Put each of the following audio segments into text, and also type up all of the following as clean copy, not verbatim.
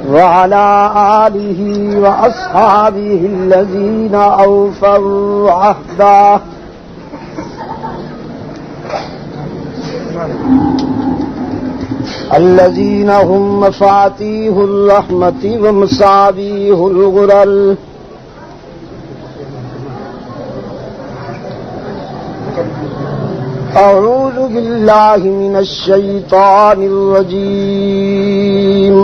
وعلى آله وأصحابه الذين أوفوا عهده الذين هم مفاتيح الرحمة ومصابيح الغرر. أعوذ بالله من الشيطان الرجيم.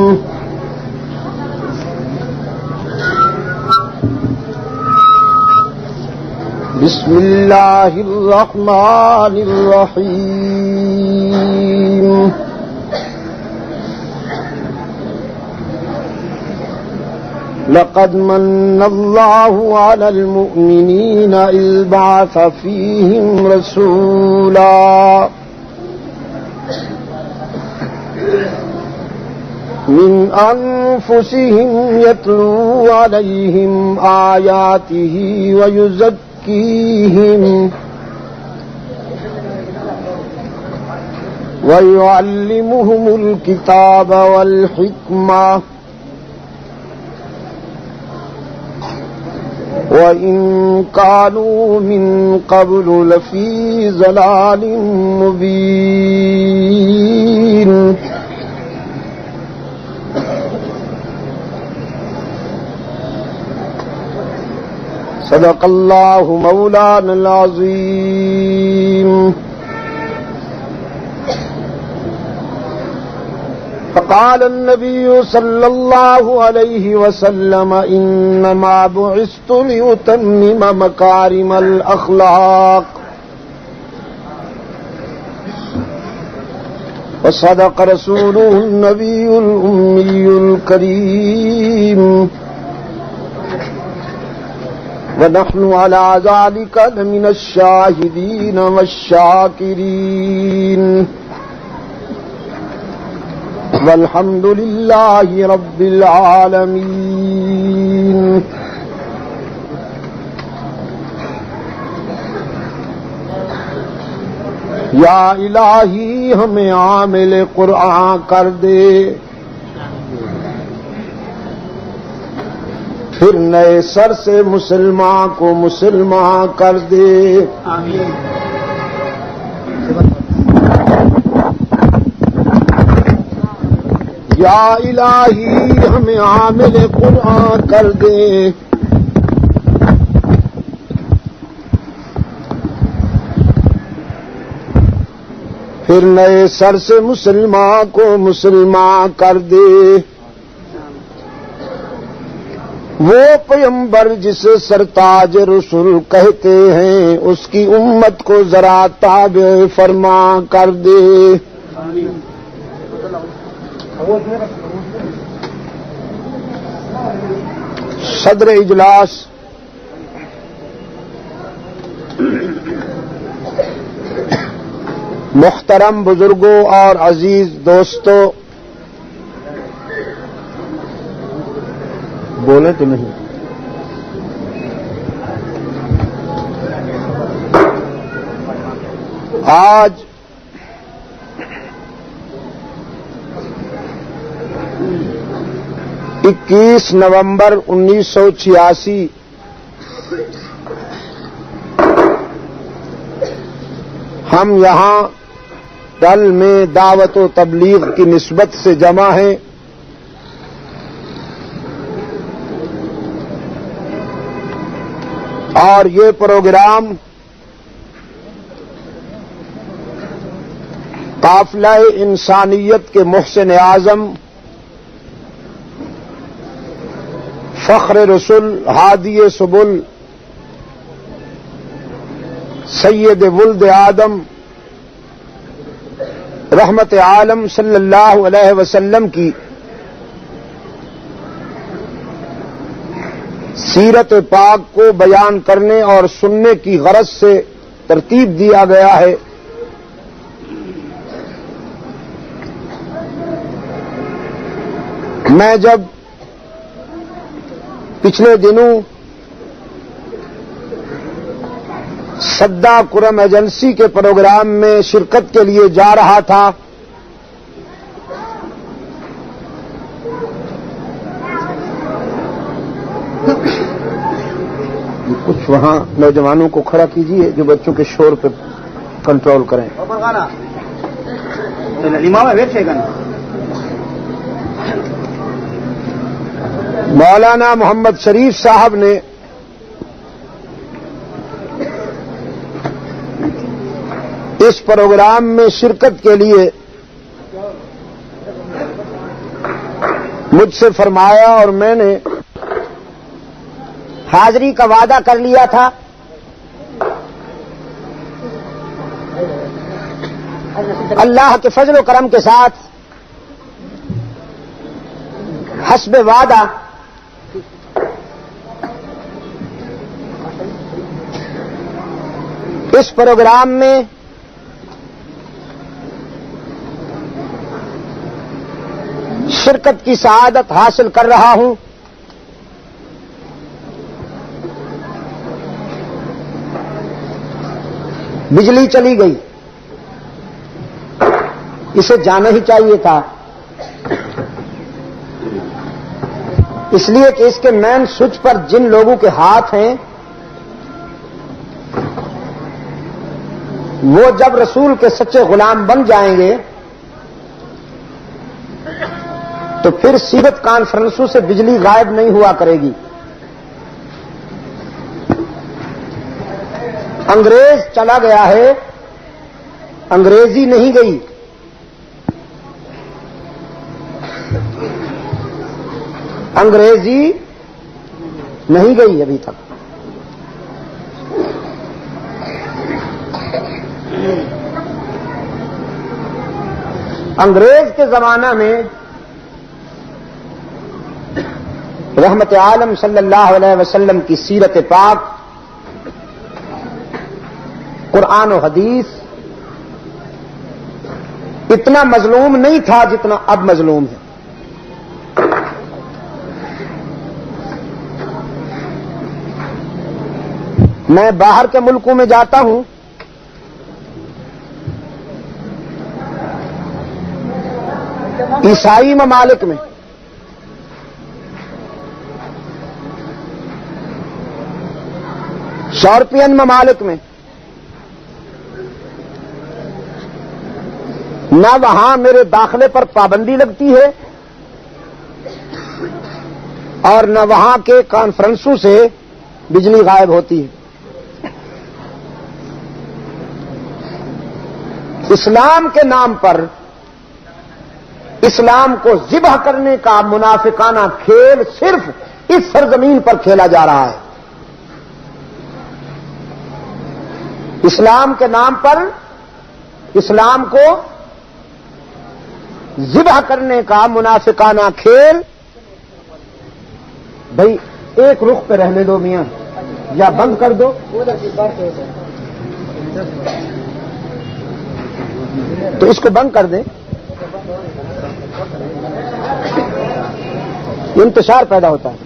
بسم الله الرحمن الرحيم. لقد من الله على المؤمنين إذ بعث فيهم رسولا من أنفسهم يتلو عليهم آياته ويزكيهم ويعلمهم الكتاب والحكمة وَإِن كَانُوا مِن قَبْلُ لَفِي ضَلَالٍ مُّبِينٍ. صدق اللہ مولانا العظیم. فقال النبي صلى الله عليه وسلم إنما بعثت لأتمم مكارم الأخلاق. وصدق رسوله النبي الأمي الكريم ونحن على ذلك لمن الشاهدين والشاكرين والحمد لله رب العالمين. یا الہی ہمیں عامل قرآن کر دے، پھر نئے سر سے مسلمان کو مسلمان کر دے. آمین. یا الہی ہمیں عامل قرآن کر دے، پھر نئے سر سے مسلمان کو مسلمان کر دے. وہ پیغمبر جسے سرتاج رسول کہتے ہیں، اس کی امت کو ذرا تابع فرما کر دے. صدر اجلاس محترم بزرگوں اور عزیز دوستوں، بولے تو نہیں. آج 21 نومبر 1986 ہم یہاں ڈل میں دعوت و تبلیغ کی نسبت سے جمع ہیں. اور یہ پروگرام قافلہ انسانیت کے محسن اعظم فخر رسول ہادی سبل سید ولد آدم رحمت عالم صلی اللہ علیہ وسلم کی سیرت پاک کو بیان کرنے اور سننے کی غرض سے ترتیب دیا گیا ہے. میں جب پچھلے دنوں سدا کرم ایجنسی کے پروگرام میں شرکت کے لیے جا رہا تھا وہاں نوجوانوں کو کھڑا کیجیے جو بچوں کے شور پہ کنٹرول کریں. مولانا محمد شریف صاحب نے اس پروگرام میں شرکت کے لیے مجھ سے فرمایا اور میں نے حاضری کا وعدہ کر لیا تھا. اللہ کے فضل و کرم کے ساتھ حسب وعدہ اس پروگرام میں شرکت کی سعادت حاصل کر رہا ہوں. بجلی چلی گئی، اسے جانا ہی چاہیے تھا، اس لیے کہ اس کے مین سوئچ پر جن لوگوں کے ہاتھ ہیں وہ جب رسول کے سچے غلام بن جائیں گے تو پھر سیرت کانفرنسوں سے بجلی غائب نہیں ہوا کرے گی. انگریز چلا گیا ہے، انگریزی نہیں گئی. انگریزی نہیں گئی ابھی تک. انگریز کے زمانہ میں رحمت عالم صلی اللہ علیہ وسلم کی سیرت پاک، قرآن و حدیث اتنا مظلوم نہیں تھا جتنا اب مظلوم ہے. میں باہر کے ملکوں میں جاتا ہوں، عیسائی ممالک میں یورپین ممالک میں نہ وہاں میرے داخلے پر پابندی لگتی ہے اور نہ وہاں کے کانفرنسوں سے بجلی غائب ہوتی ہے. اسلام کے نام پر اسلام کو ذبح کرنے کا منافقانہ کھیل صرف اس سرزمین پر کھیلا جا رہا ہے. اسلام کے نام پر اسلام کو ذبح کرنے کا منافقانہ کھیل. بھائی ایک رخ پہ رہنے دو میاں، یا بند کر دو. تو اس کو بند کر دیں، انتشار پیدا ہوتا ہے.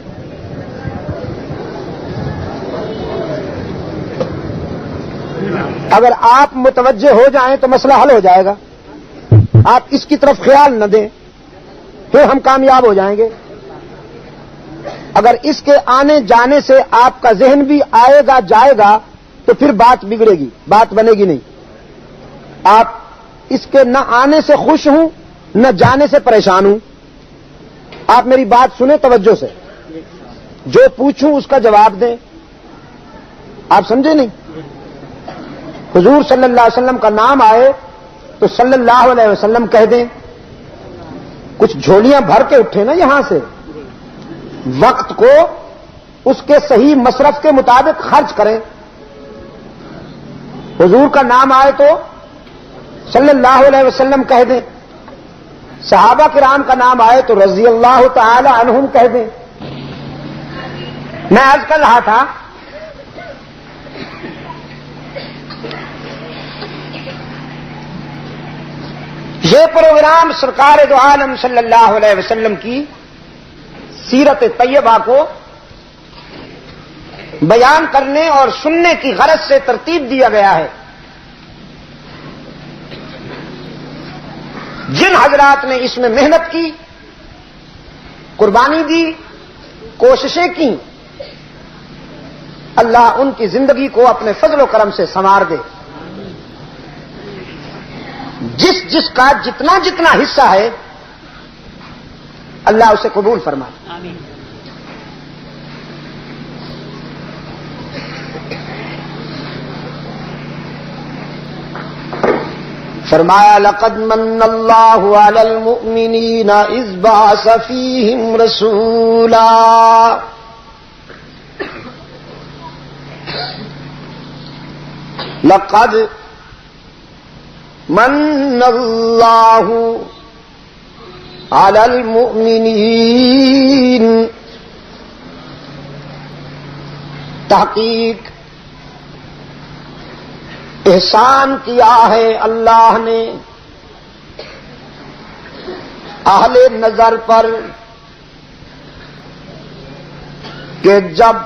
اگر آپ متوجہ ہو جائیں تو مسئلہ حل ہو جائے گا. آپ اس کی طرف خیال نہ دیں، پھر ہم کامیاب ہو جائیں گے. اگر اس کے آنے جانے سے آپ کا ذہن بھی آئے گا جائے گا تو پھر بات بگڑے گی، بات بنے گی نہیں. آپ اس کے نہ آنے سے خوش ہوں نہ جانے سے پریشان ہوں. آپ میری بات سنیں توجہ سے، جو پوچھوں اس کا جواب دیں. آپ سمجھے نہیں؟ حضور صلی اللہ علیہ وسلم کا نام آئے تو صلی اللہ علیہ وسلم کہہ دیں. کچھ جھولیاں بھر کے اٹھے نا یہاں سے. وقت کو اس کے صحیح مصرف کے مطابق خرچ کریں. حضور کا نام آئے تو صلی اللہ علیہ وسلم کہہ دیں. صحابہ کرام کا نام آئے تو رضی اللہ تعالی عنہم کہہ دیں. میں عرض کر رہا تھا یہ پروگرام سرکار دو عالم صلی اللہ علیہ وسلم کی سیرت طیبہ کو بیان کرنے اور سننے کی غرض سے ترتیب دیا گیا ہے. جن حضرات نے اس میں محنت کی، قربانی دی، کوششیں کی، اللہ ان کی زندگی کو اپنے فضل و کرم سے سنوار دے. جس جس کا جتنا جتنا حصہ ہے اللہ اسے قبول فرمائے. آمین. فرمایا لقد من اللہ علی المؤمنین اذ بعث فیہم رسولا. لقد من اللہ علی المؤمنین. تحقیق احسان کیا ہے اللہ نے اہل نظر پر کہ جب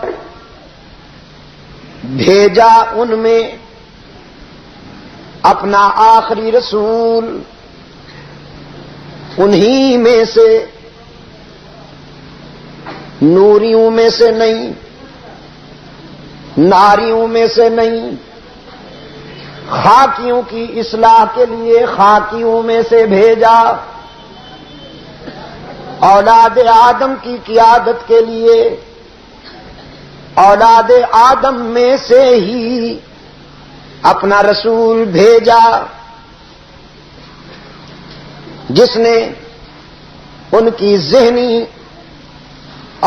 بھیجا ان میں اپنا آخری رسول انہی میں سے، نوریوں میں سے نہیں، ناریوں میں سے نہیں، خاکیوں کی اصلاح کے لیے خاکیوں میں سے بھیجا، اولاد آدم کی قیادت کے لیے اولاد آدم میں سے ہی اپنا رسول بھیجا، جس نے ان کی ذہنی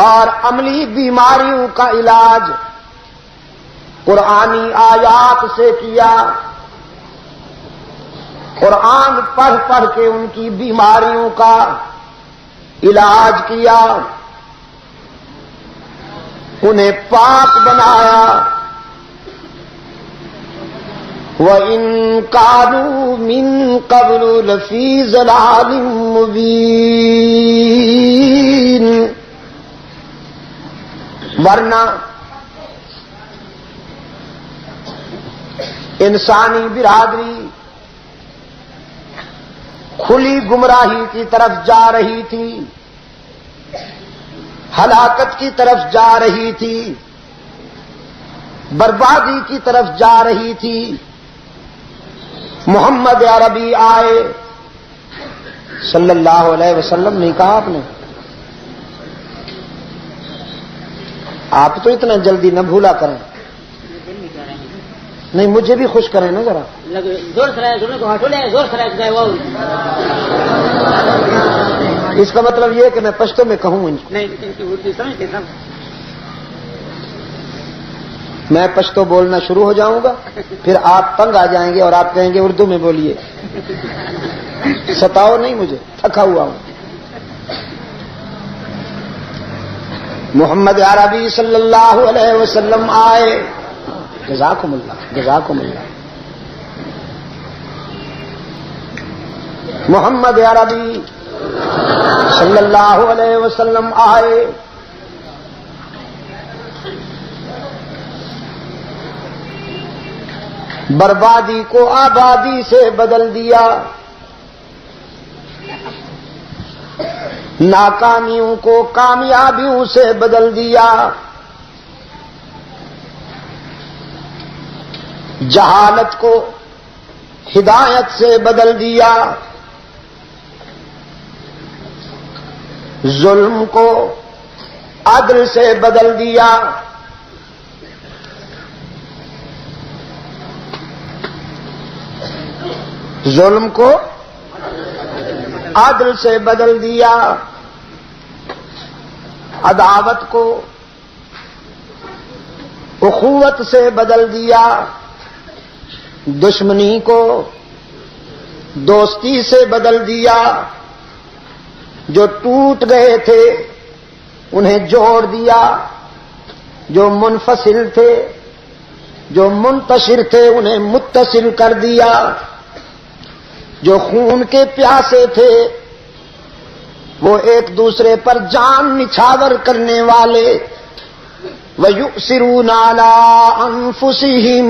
اور عملی بیماریوں کا علاج قرآنی آیات سے کیا، قرآن پڑھ پڑھ کے ان کی بیماریوں کا علاج کیا، انہیں پاک بنایا. وَإِن كَانُوا مِن قَبْلُ لَفِي ضَلَالٍ مُّبِينٍ. ورنہ انسانی برادری کھلی گمراہی کی طرف جا رہی تھی، ہلاکت کی طرف جا رہی تھی، بربادی کی طرف جا رہی تھی. محمد عربی آئے صلی اللہ علیہ وسلم. نہیں کہا آپ نے؟ آپ تو اتنا جلدی نہ بھولا کریں. نہیں مجھے بھی خوش کریں نا ذرا. زور سے زور سے اس کا مطلب یہ کہ میں پشتو میں کہوں ان کو. نہیں سمجھتے سب. میں پشتو بولنا شروع ہو جاؤں گا، پھر آپ تنگ آ جائیں گے اور آپ کہیں گے اردو میں بولیے. ستاؤ نہیں مجھے، تھکا ہوا ہوں. محمد عربی صلی اللہ علیہ وسلم آئے. جزاکم اللہ جزاکم اللہ. محمد عربی صلی اللہ علیہ وسلم آئے. بربادی کو آبادی سے بدل دیا، ناکامیوں کو کامیابیوں سے بدل دیا، جہالت کو ہدایت سے بدل دیا، ظلم کو عدل سے بدل دیا، ظلم کو عدل سے بدل دیا، عداوت کو اخوت سے بدل دیا، دشمنی کو دوستی سے بدل دیا، جو ٹوٹ گئے تھے انہیں جوڑ دیا، جو منفصل تھے جو منتشر تھے انہیں متصل کر دیا، جو خون کے پیاسے تھے وہ ایک دوسرے پر جان نچھاور کرنے والے وَيُؤْثِرُونَ عَلَىٰ أَنفُسِهِمْ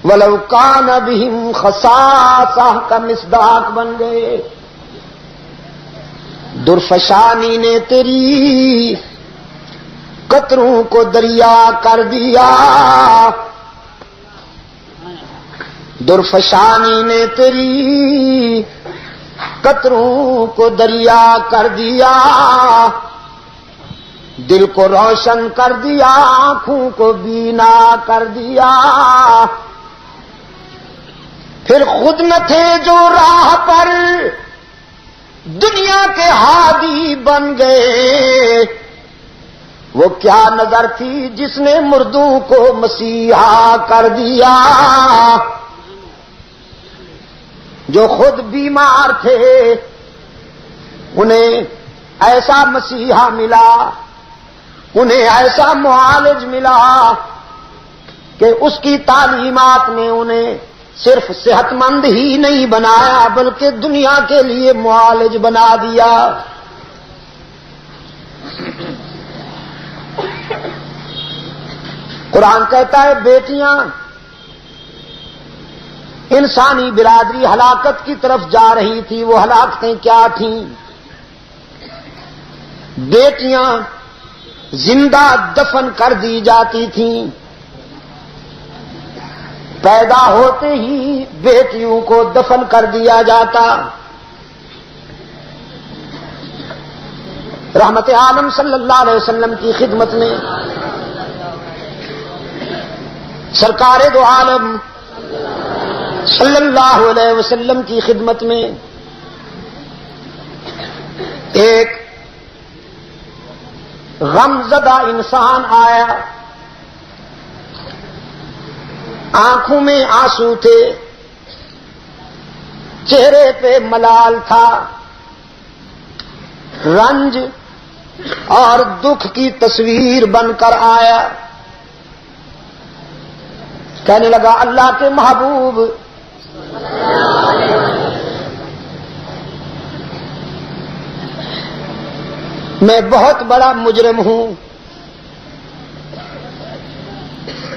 وَلَوْ كَانَ بِهِمْ خَصَاصَةٌ کا مصداق بن گئے. درفشانی نے تیری قطروں کو دریا کر دیا، درفشانی نے تیری قطروں کو دریا کر دیا، دل کو روشن کر دیا، آنکھوں کو بینا کر دیا۔ پھر خود نہ تھے جو راہ پر دنیا کے ہادی بن گئے، وہ کیا نظر تھی جس نے مردوں کو مسیحا کر دیا۔ جو خود بیمار تھے انہیں ایسا مسیحا ملا، انہیں ایسا معالج ملا کہ اس کی تعلیمات نے انہیں صرف صحت مند ہی نہیں بنایا بلکہ دنیا کے لیے معالج بنا دیا۔ قرآن کہتا ہے بیٹیاں انسانی برادری ہلاکت کی طرف جا رہی تھی، وہ ہلاکتیں کیا تھیں؟ بیٹیاں زندہ دفن کر دی جاتی تھیں، پیدا ہوتے ہی بیٹیوں کو دفن کر دیا جاتا۔ رحمت عالم صلی اللہ علیہ وسلم کی خدمت میں، سرکار دو عالم صلی اللہ علیہ وسلم کی خدمت میں ایک غم زدہ انسان آیا، آنکھوں میں آنسو تھے، چہرے پہ ملال تھا، رنج اور دکھ کی تصویر بن کر آیا۔ کہنے لگا اللہ کے محبوب میں بہت بڑا مجرم ہوں،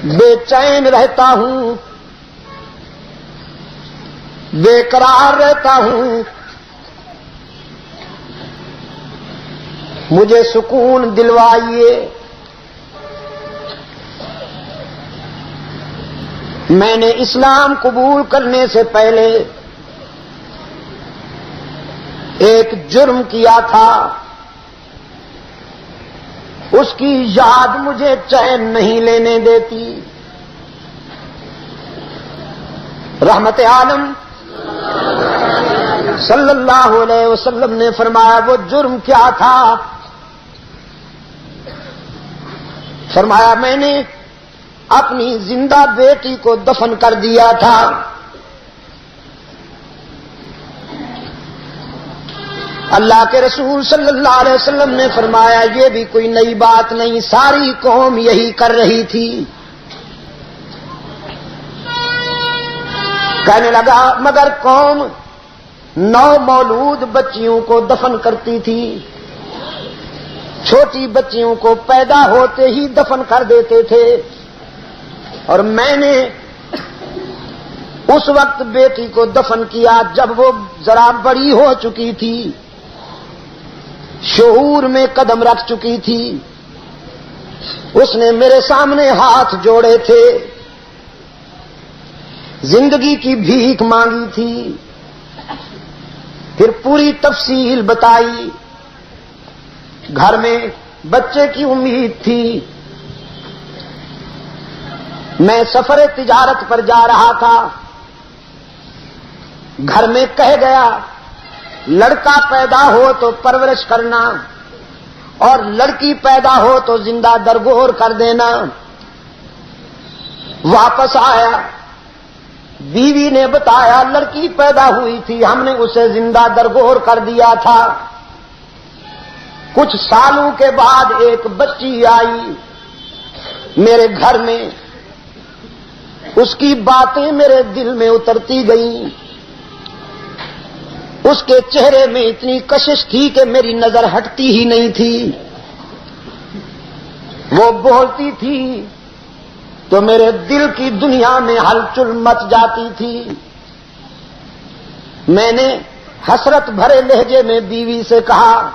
بے چین رہتا ہوں، بے قرار رہتا ہوں، مجھے سکون دلوائیے۔ میں نے اسلام قبول کرنے سے پہلے ایک جرم کیا تھا، اس کی یاد مجھے چین نہیں لینے دیتی۔ رحمت عالم صلی اللہ علیہ وسلم نے فرمایا وہ جرم کیا تھا؟ فرمایا میں نے اپنی زندہ بیٹی کو دفن کر دیا تھا۔ اللہ کے رسول صلی اللہ علیہ وسلم نے فرمایا یہ بھی کوئی نئی بات نہیں، ساری قوم یہی کر رہی تھی۔ کہنے لگا مگر قوم 9 مولود بچیوں کو دفن کرتی تھی، چھوٹی بچیوں کو پیدا ہوتے ہی دفن کر دیتے تھے، اور میں نے اس وقت بیٹی کو دفن کیا جب وہ ذرا بڑی ہو چکی تھی، شعور میں قدم رکھ چکی تھی۔ اس نے میرے سامنے ہاتھ جوڑے تھے، زندگی کی بھیک مانگی تھی، پھر پوری تفصیل بتائی۔ گھر میں بچے کی امید تھی، میں سفر تجارت پر جا رہا تھا، گھر میں کہہ گیا لڑکا پیدا ہو تو پرورش کرنا اور لڑکی پیدا ہو تو زندہ درگور کر دینا۔ واپس آیا، بیوی نے بتایا لڑکی پیدا ہوئی تھی، ہم نے اسے زندہ درگور کر دیا تھا۔ کچھ سالوں کے بعد ایک بچی آئی میرے گھر میں، اس کی باتیں میرے دل میں اترتی گئیں، اس کے چہرے میں اتنی کشش تھی کہ میری نظر ہٹتی ہی نہیں تھی۔ وہ بولتی تھی تو میرے دل کی دنیا میں ہلچل مچ جاتی تھی۔ میں نے حسرت بھرے لہجے میں بیوی سے کہا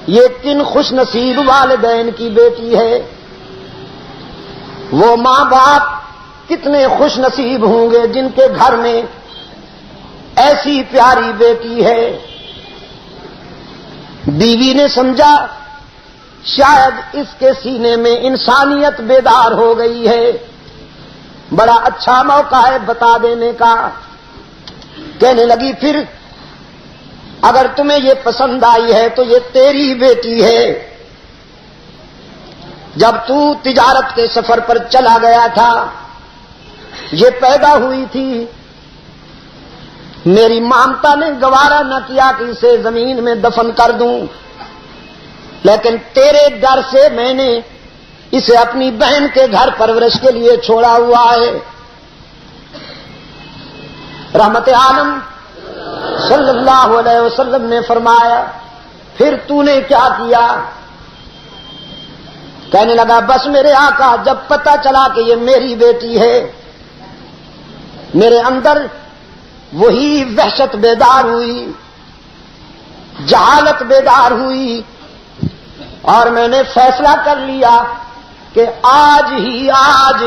یہ کن خوش نصیب والدین کی بیٹی ہے، وہ ماں باپ کتنے خوش نصیب ہوں گے جن کے گھر میں ایسی پیاری بیٹی ہے۔ بیوی نے سمجھا شاید اس کے سینے میں انسانیت بیدار ہو گئی ہے، بڑا اچھا موقع ہے بتا دینے کا۔ کہنے لگی پھر اگر تمہیں یہ پسند آئی ہے تو یہ تیری بیٹی ہے۔ جب تو تجارت کے سفر پر چلا گیا تھا یہ پیدا ہوئی تھی، میری مامتا نے گوارا نہ کیا کہ اسے زمین میں دفن کر دوں، لیکن تیرے ڈر سے میں نے اسے اپنی بہن کے گھر پرورش کے لیے چھوڑا ہوا ہے۔ رحمت عالم صلی اللہ علیہ وسلم نے فرمایا پھر تو نے کیا کیا؟ کہنے لگا بس میرے آقا جب پتہ چلا کہ یہ میری بیٹی ہے میرے اندر وہی وحشت بیدار ہوئی، جہالت بیدار ہوئی، اور میں نے فیصلہ کر لیا کہ آج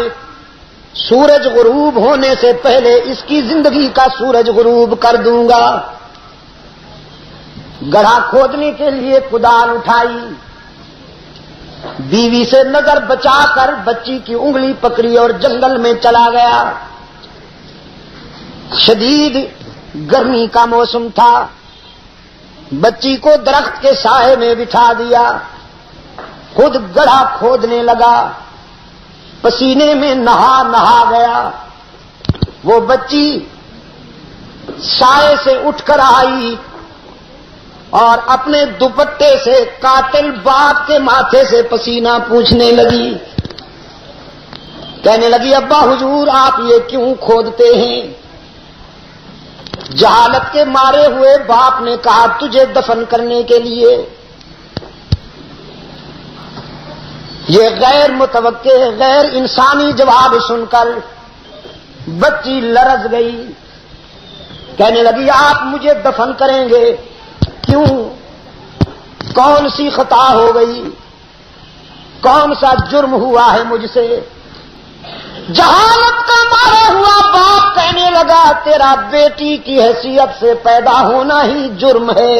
سورج غروب ہونے سے پہلے اس کی زندگی کا سورج غروب کر دوں گا۔ گڑھا کھودنے کے لیے کدال اٹھائی، بیوی سے نظر بچا کر بچی کی انگلی پکڑی اور جنگل میں چلا گیا۔ شدید گرمی کا موسم تھا، بچی کو درخت کے سائے میں بٹھا دیا، خود گڑھا کھودنے لگا، پسینے میں نہا گیا۔ وہ بچی سائے سے اٹھ کر آئی اور اپنے دوپٹے سے قاتل باپ کے ماتھے سے پسینہ پوچھنے لگی، کہنے لگی ابا حضور آپ یہ کیوں کھودتے ہیں؟ جہالت کے مارے ہوئے باپ نے کہا تجھے دفن کرنے کے لیے۔ یہ غیر متوقع غیر انسانی جواب سن کر بچی لرز گئی، کہنے لگی آپ مجھے دفن کریں گے؟ کیوں؟ کون سی خطا ہو گئی؟ کون سا جرم ہوا ہے مجھ سے؟ جہالت کا مارا ہوا باپ کہنے لگا تیرا بیٹی کی حیثیت سے پیدا ہونا ہی جرم ہے،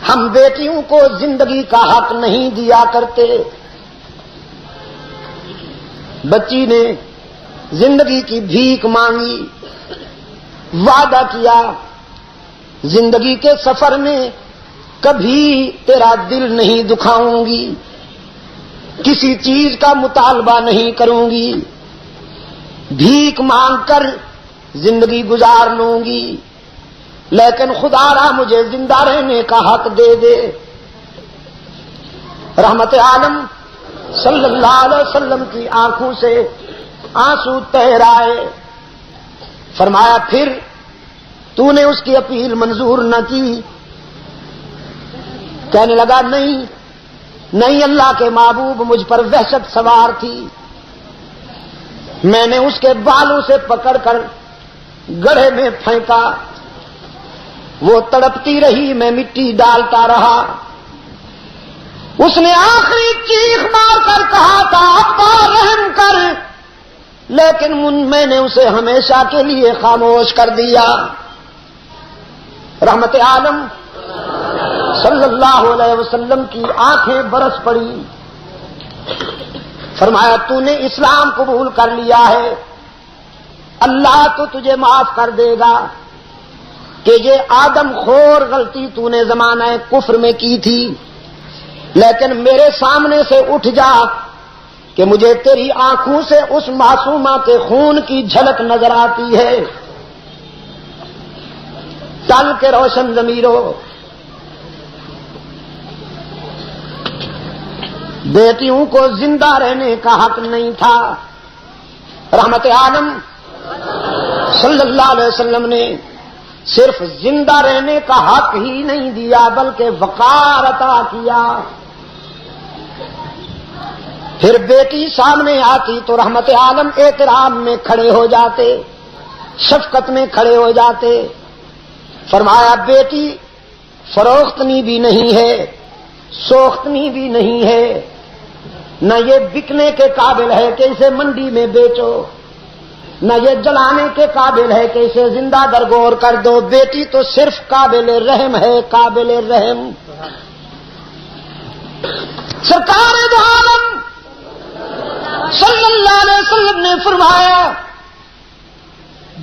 ہم بیٹیوں کو زندگی کا حق نہیں دیا کرتے۔ بچی نے زندگی کی بھیک مانگی، وعدہ کیا زندگی کے سفر میں کبھی تیرا دل نہیں دکھاؤں گی، کسی چیز کا مطالبہ نہیں کروں گی، بھیک مانگ کر زندگی گزار لوں گی، لیکن خدا را مجھے زندہ رہنے کا حق دے دے۔ رحمت عالم صلی اللہ علیہ وسلم کی آنکھوں سے آنسو تیر آئے۔ فرمایا پھر تو نے اس کی اپیل منظور نہ کی؟ کہنے لگا نہیں اللہ کے محبوب مجھ پر وحشت سوار تھی، میں نے اس کے بالوں سے پکڑ کر گڑھے میں پھینکا، وہ تڑپتی رہی، میں مٹی ڈالتا رہا، اس نے آخری چیخ مار کر کہا تھا ابا رحم کر، لیکن میں نے اسے ہمیشہ کے لیے خاموش کر دیا۔ رحمت عالم صلی اللہ علیہ وسلم کی آنکھیں برس پڑی، فرمایا تو نے اسلام قبول کر لیا ہے، اللہ تو تجھے معاف کر دے گا کہ یہ آدم خور غلطی تو نے زمانہ کفر میں کی تھی، لیکن میرے سامنے سے اٹھ جا کہ مجھے تیری آنکھوں سے اس معصومہ کے خون کی جھلک نظر آتی ہے۔ تل کے روشن ضمیرو، بیٹیوں کو زندہ رہنے کا حق نہیں تھا۔ رحمت عالم صلی اللہ علیہ وسلم نے صرف زندہ رہنے کا حق ہی نہیں دیا بلکہ وقار عطا کیا۔ پھر بیٹی سامنے آتی تو رحمت عالم احترام میں کھڑے ہو جاتے، شفقت میں کھڑے ہو جاتے۔ فرمایا بیٹی فروختنی بھی نہیں ہے، سوختنی بھی نہیں ہے، نہ یہ بکنے کے قابل ہے کہ اسے منڈی میں بیچو، نہ یہ جلانے کے قابل ہے کہ اسے زندہ درگور کر دو۔ بیٹی تو صرف قابل رحم ہے، قابل رحم۔ سرکار دو عالم صلی اللہ علیہ وسلم نے فرمایا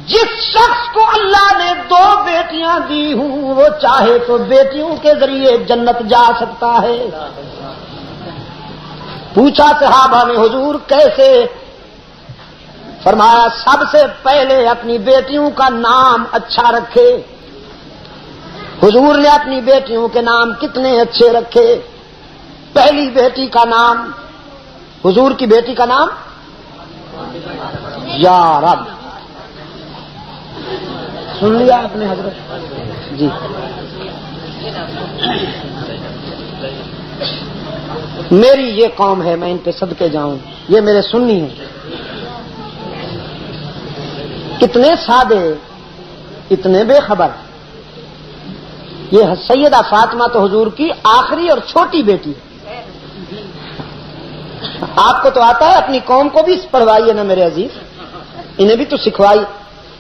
جس شخص کو اللہ نے 2 بیٹیاں دی ہوں وہ چاہے تو بیٹیوں کے ذریعے جنت جا سکتا ہے۔ پوچھا صحابہ نے حضور کیسے؟ فرمایا سب سے پہلے اپنی بیٹیوں کا نام اچھا رکھے۔ حضور نے اپنی بیٹیوں کے نام کتنے اچھے رکھے؟ پہلی بیٹی کا نام، حضور کی بیٹی کا نام یا رب، سن لیا آپ نے حضرت جی؟ میری یہ قوم ہے، میں ان پہ صدقے جاؤں، یہ میرے سنی ہیں، کتنے سادے، اتنے بے خبر۔ یہ سیدہ فاطمہ تو حضور کی آخری اور چھوٹی بیٹی ہے۔ آپ کو تو آتا ہے، اپنی قوم کو بھی پڑھوائیے نا میرے عزیز، انہیں بھی تو سکھوائی۔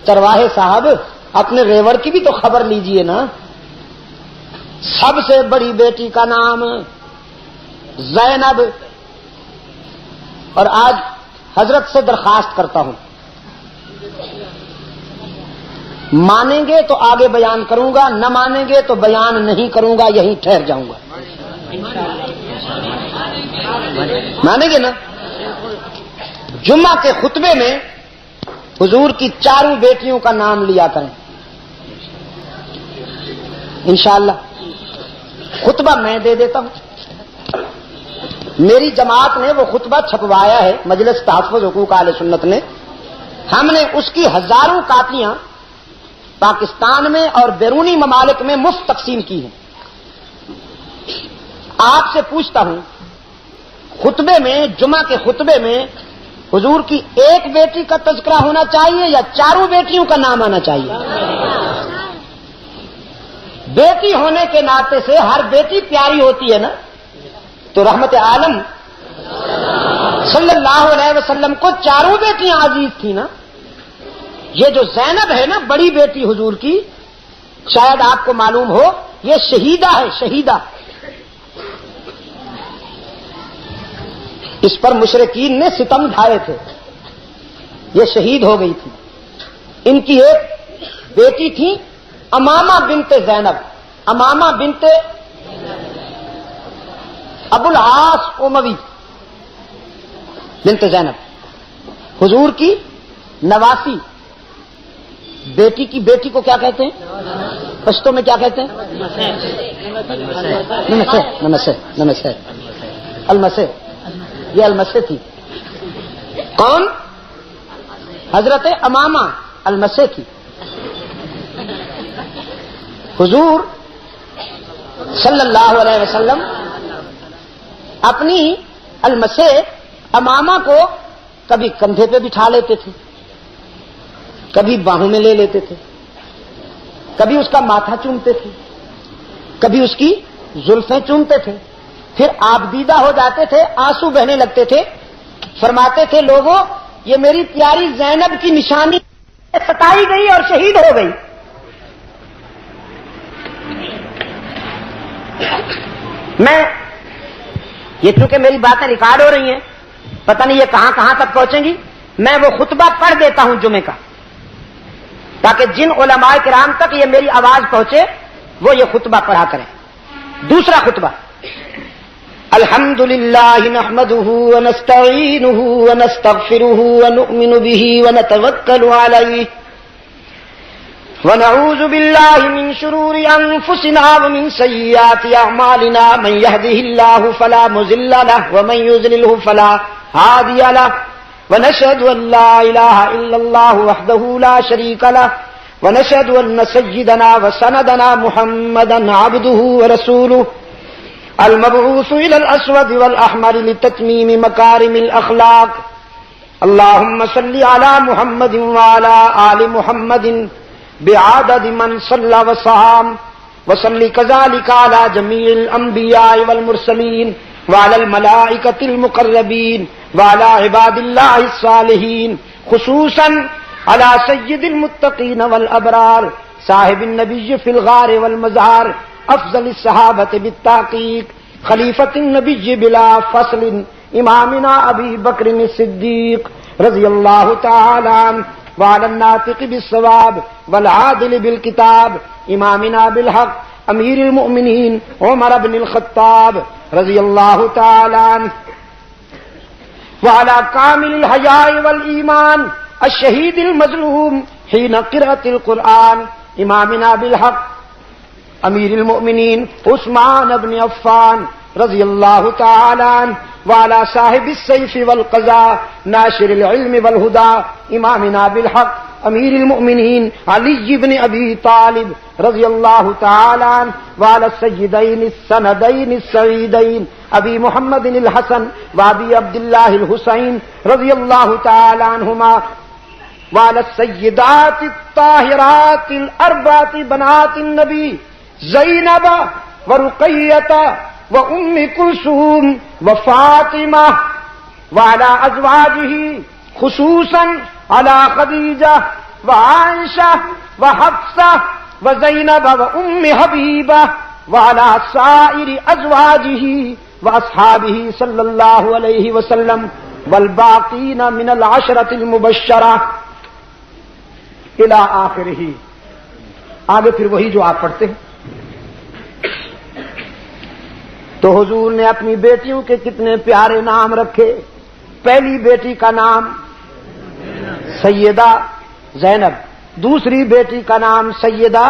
چرواہے صاحب اپنے ریور کی بھی تو خبر لیجئے نا۔ سب سے بڑی بیٹی کا نام زینب، اور آج حضرت سے درخواست کرتا ہوں، مانیں گے تو آگے بیان کروں گا، نہ مانیں گے تو بیان نہیں کروں گا، یہیں ٹھہر جاؤں گا۔ مانیں گے نا؟ جمعہ کے خطبے میں حضور کی 4 بیٹیوں کا نام لیا کریں انشاءاللہ۔ خطبہ میں دے دیتا ہوں، میری جماعت نے وہ خطبہ چھپوایا ہے، مجلس تحفظ حقوق اہل سنت نے۔ ہم نے اس کی ہزاروں کاپیاں پاکستان میں اور بیرونی ممالک میں مفت تقسیم کی ہیں۔ آپ سے پوچھتا ہوں، خطبے میں، جمعہ کے خطبے میں حضور کی ایک بیٹی کا تذکرہ ہونا چاہیے یا 4 بیٹیوں کا نام آنا چاہیے؟ بیٹی ہونے کے ناطے سے ہر بیٹی پیاری ہوتی ہے نا، تو رحمت عالم صلی اللہ علیہ وسلم کو 4 بیٹیاں عزیز تھی نا۔ یہ جو زینب ہے نا، بڑی بیٹی حضور کی، شاید آپ کو معلوم ہو، یہ شہیدہ ہے، شہیدہ۔ اس پر مشرکین نے ستم ڈھائے تھے، یہ شہید ہو گئی تھی۔ ان کی ایک بیٹی تھی امامہ بنت زینب، امامہ بنت ابو العاص اموی بنت زینب، حضور کی نواسی بیٹی کی بیٹی کو کیا کہتے ہیں؟ پشتو میں کیا کہتے ہیں؟ نمسے المسے، یہ المسے تھی۔ کون؟ حضرت امامہ المسے کی۔ حضور صلی اللہ علیہ وسلم اپنی المسے امامہ کو کبھی کندھے پہ بٹھا لیتے تھے، کبھی باہوں میں لے لیتے تھے، کبھی اس کا ماتھا چومتے تھے، کبھی اس کی زلفیں چومتے تھے۔ پھر آپ دیدہ ہو جاتے تھے، آنسو بہنے لگتے تھے، فرماتے تھے لوگوں یہ میری پیاری زینب کی نشانی ستائی گئی اور شہید ہو گئی۔ میں یہ چونکہ میری باتیں ریکارڈ ہو رہی ہیں، پتہ نہیں یہ کہاں کہاں تک پہنچیں گی، میں وہ خطبہ پڑھ دیتا ہوں جمعے کا، تاکہ جن علماء کرام تک یہ میری آواز پہنچے وہ یہ خطبہ پڑھا کریں۔ دوسرا خطبہ، الحمد للہ نحمده ونستعینه ونستغفره ونؤمن به ونتوکل علیہ ونعوذ باللہ من شرور انفسنا ومن سیئات اعمالنا من يهده الله فلا مضل له ومن يضلل فلا هادي له ونشهد ان لا اله الا الله وحده لا شريك له ونشهد ان سيدنا وسندنا محمدا عبده ورسوله المبعوث الى الاسود والاحمر لتتميم مكارم الاخلاق اللهم صل على محمد وعلى آل محمد بعدد من صلى وصام وصلی کذالک علی جمیع الانبیاء والمرسلین وعلی الملائکۃ المقربین وعلی عباد اللہ الصالحین خصوصا علی سید المتقین والابرار صاحب النبی فی الغار والمزار افضل الصحابۃ بالتحقیق خلیفۃ النبی بلا فصل امامنا ابی بکر الصدیق رضی اللہ تعالی عنہ وعلی الناطق بالصواب والعادل بالکتاب امامنا بالحق امیر المؤمنین عمر بن الخطاب رضی اللہ تعالی عنہ وعلی کامل الحیاء والایمان الشہید المظلوم حین قرأت القرآن امامنا بالحق امیر المؤمنین عثمان بن عفان رضی اللہ تعالی عنہ وعلی صاحب السیف والقضاء ناشر العلم والہدى امامنا بالحق امیر المؤمنین علی بن ابی طالب رضی اللہ تعالی عنہ وعلی السیدین السندین السعیدین ابی محمد الحسن وابی عبداللہ الحسین رضی اللہ تعالی عنہما وعلی السیدات الطاہرات الاربعۃ بنات النبی زینب ورقیۃ وام کلثوم وفاطمہ وعلی ازواجہ خصوصا علی خدیجہ وعائشہ وحفصہ وزینب وام حبیبہ وعلی سائر ازواجہ واصحابہ صلی اللہ علیہ وسلم والباقین من العشرۃ المبشرہ الی آخرہ. آگے پھر وہی جو آپ پڑھتے ہیں. تو حضور نے اپنی بیٹیوں کے کتنے پیارے نام رکھے. پہلی بیٹی کا نام سیدہ زینب، دوسری بیٹی کا نام سیدہ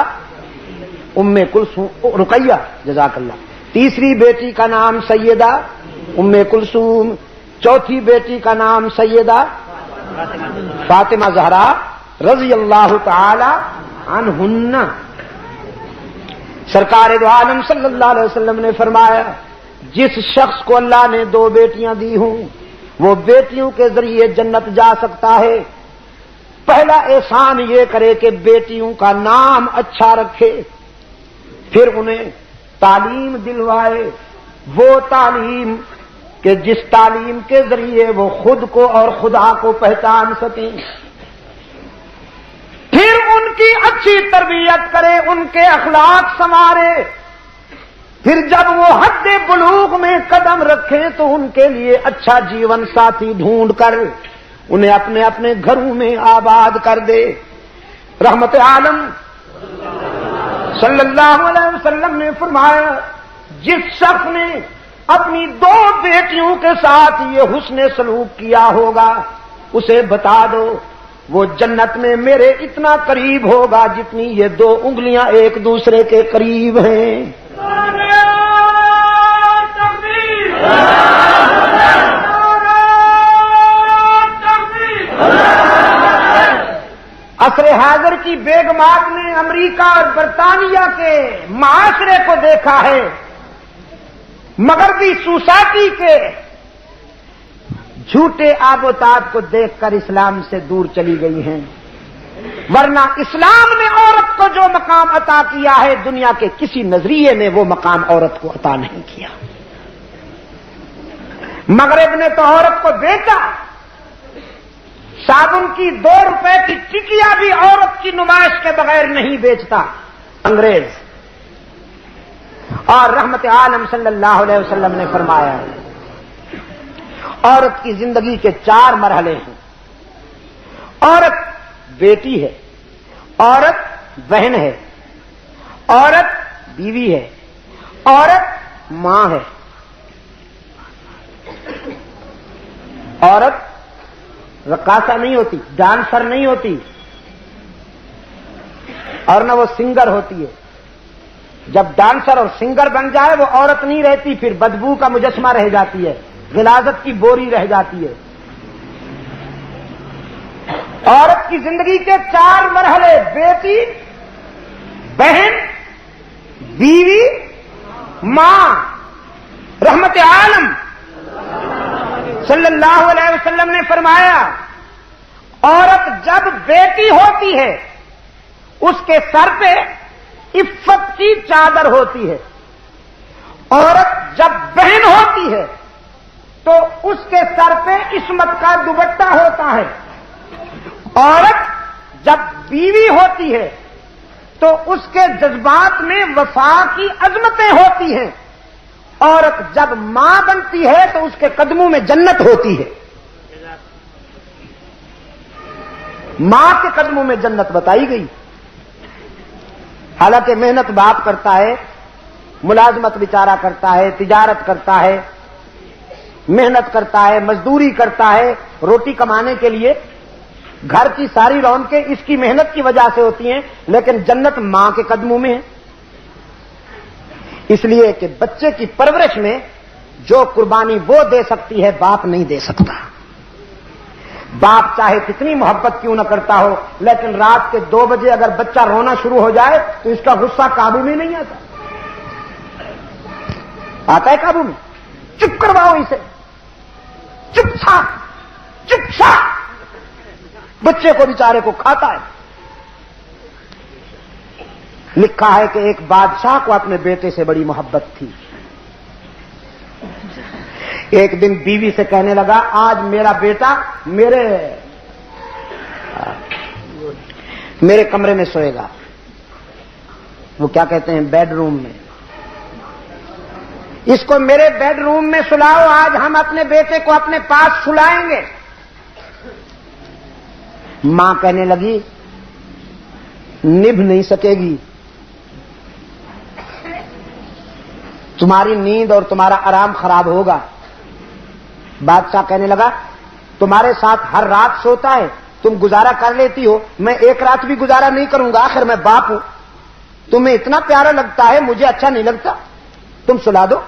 ام کلثوم رقیہ جزاک اللہ، تیسری بیٹی کا نام سیدہ ام کلثوم، چوتھی بیٹی کا نام سیدہ فاطمہ زہرا رضی اللہ تعالی عنہن. سرکار دو عالم صلی اللہ علیہ وسلم نے فرمایا جس شخص کو اللہ نے دو بیٹیاں دی ہوں وہ بیٹیوں کے ذریعے جنت جا سکتا ہے. پہلا احسان یہ کرے کہ بیٹیوں کا نام اچھا رکھے، پھر انہیں تعلیم دلوائے، وہ تعلیم کہ جس تعلیم کے ذریعے وہ خود کو اور خدا کو پہچان سکیں. پھر ان کی اچھی تربیت کرے، ان کے اخلاق سنوارے. پھر جب وہ حد بلوغ میں قدم رکھیں تو ان کے لیے اچھا جیون ساتھی ڈھونڈ کر انہیں اپنے اپنے گھروں میں آباد کر دے. رحمت عالم صلی اللہ علیہ وسلم نے فرمایا جس شخص نے اپنی دو بیٹیوں کے ساتھ یہ حسن سلوک کیا ہوگا اسے بتا دو وہ جنت میں میرے اتنا قریب ہوگا جتنی یہ دو انگلیاں ایک دوسرے کے قریب ہیں. عصر حاضر کی بیگمات نے امریکہ اور برطانیہ کے معاشرے کو دیکھا ہے، مغربی سوسائٹی کے جھوٹے آب و تاب کو دیکھ کر اسلام سے دور چلی گئی ہیں. ورنہ اسلام نے عورت کو جو مقام عطا کیا ہے دنیا کے کسی نظریے نے وہ مقام عورت کو عطا نہیں کیا. مغرب نے تو عورت کو بیچا، صابن کی 2 روپے کی ٹکیا بھی عورت کی نمائش کے بغیر نہیں بیچتا انگریز. اور رحمت عالم صلی اللہ علیہ وسلم نے فرمایا عورت کی زندگی کے 4 مرحلے ہیں. عورت بیٹی ہے، عورت بہن ہے، عورت بیوی ہے، عورت ماں ہے. عورت رقاصہ نہیں ہوتی، ڈانسر نہیں ہوتی، اور نہ وہ سنگر ہوتی ہے. جب ڈانسر اور سنگر بن جائے وہ عورت نہیں رہتی، پھر بدبو کا مجسمہ رہ جاتی ہے، غلاظت کی بوری رہ جاتی ہے. عورت کی زندگی کے 4 مرحلے: بیٹی، بہن، بیوی، ماں. رحمت عالم صلی اللہ علیہ وسلم نے فرمایا عورت جب بیٹی ہوتی ہے اس کے سر پہ عفت کی چادر ہوتی ہے. عورت جب بہن ہوتی ہے تو اس کے سر پہ عصمت کا دوپٹہ ہوتا ہے. عورت جب بیوی ہوتی ہے تو اس کے جذبات میں وفا کی عظمتیں ہوتی ہیں. عورت جب ماں بنتی ہے تو اس کے قدموں میں جنت ہوتی ہے. ماں کے قدموں میں جنت بتائی گئی. حالانکہ محنت باپ کرتا ہے, ملازمت بیچارہ کرتا ہے, تجارت کرتا ہے, محنت کرتا ہے, مزدوری کرتا ہے روٹی کمانے کے لیے. گھر کی ساری رونقیں اس کی محنت کی وجہ سے ہوتی ہیں, لیکن جنت ماں کے قدموں میں ہے. اس لیے کہ بچے کی پرورش میں جو قربانی وہ دے سکتی ہے باپ نہیں دے سکتا. باپ چاہے کتنی محبت کیوں نہ کرتا ہو, لیکن رات کے 2 بجے اگر بچہ رونا شروع ہو جائے تو اس کا غصہ قابو میں نہیں آتا. آتا ہے قابو میں؟ چپ کرواؤ اسے, چپ چھا بچے کو بیچارے کو کھاتا ہے. لکھا ہے کہ ایک بادشاہ کو اپنے بیٹے سے بڑی محبت تھی. ایک دن بیوی سے کہنے لگا آج میرا بیٹا میرے کمرے میں سوئے گا. وہ کیا کہتے ہیں, بیڈ روم میں. اس کو میرے بیڈ روم میں سلاؤ, آج ہم اپنے بیٹے کو اپنے پاس سلائیں گے. ماں کہنے لگی نبھ نہیں سکے گی, تمہاری نیند اور تمہارا آرام خراب ہوگا. بادشاہ کہنے لگا تمہارے ساتھ ہر رات سوتا ہے, تم گزارا کر لیتی ہو, میں ایک رات بھی گزارا نہیں کروں گا, آخر میں باپ ہوں. تمہیں اتنا پیارا لگتا ہے, مجھے اچھا نہیں لگتا, تم سلا دو.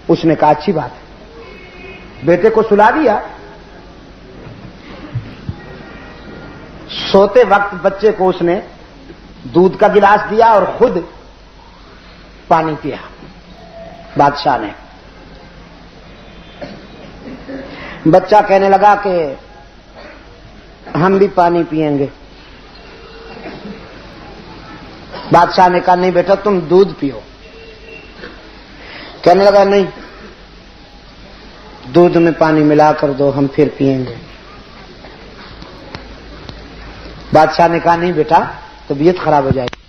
اس نے کہا اچھی بات ہے. بیٹے کو سلا دیا. سوتے وقت بچے کو اس نے دودھ کا گلاس دیا اور خود پانی پیا. بادشاہ نے. بچہ کہنے لگا کہ ہم بھی پانی پیئیں گے. بادشاہ نے کہا نہیں بیٹا تم دودھ پیو. کہنے لگا نہیں, دودھ میں پانی ملا کر دو, ہم پھر پیئیں گے. بادشاہ نے کہا نہیں بیٹا طبیعت خراب ہو جائے گی.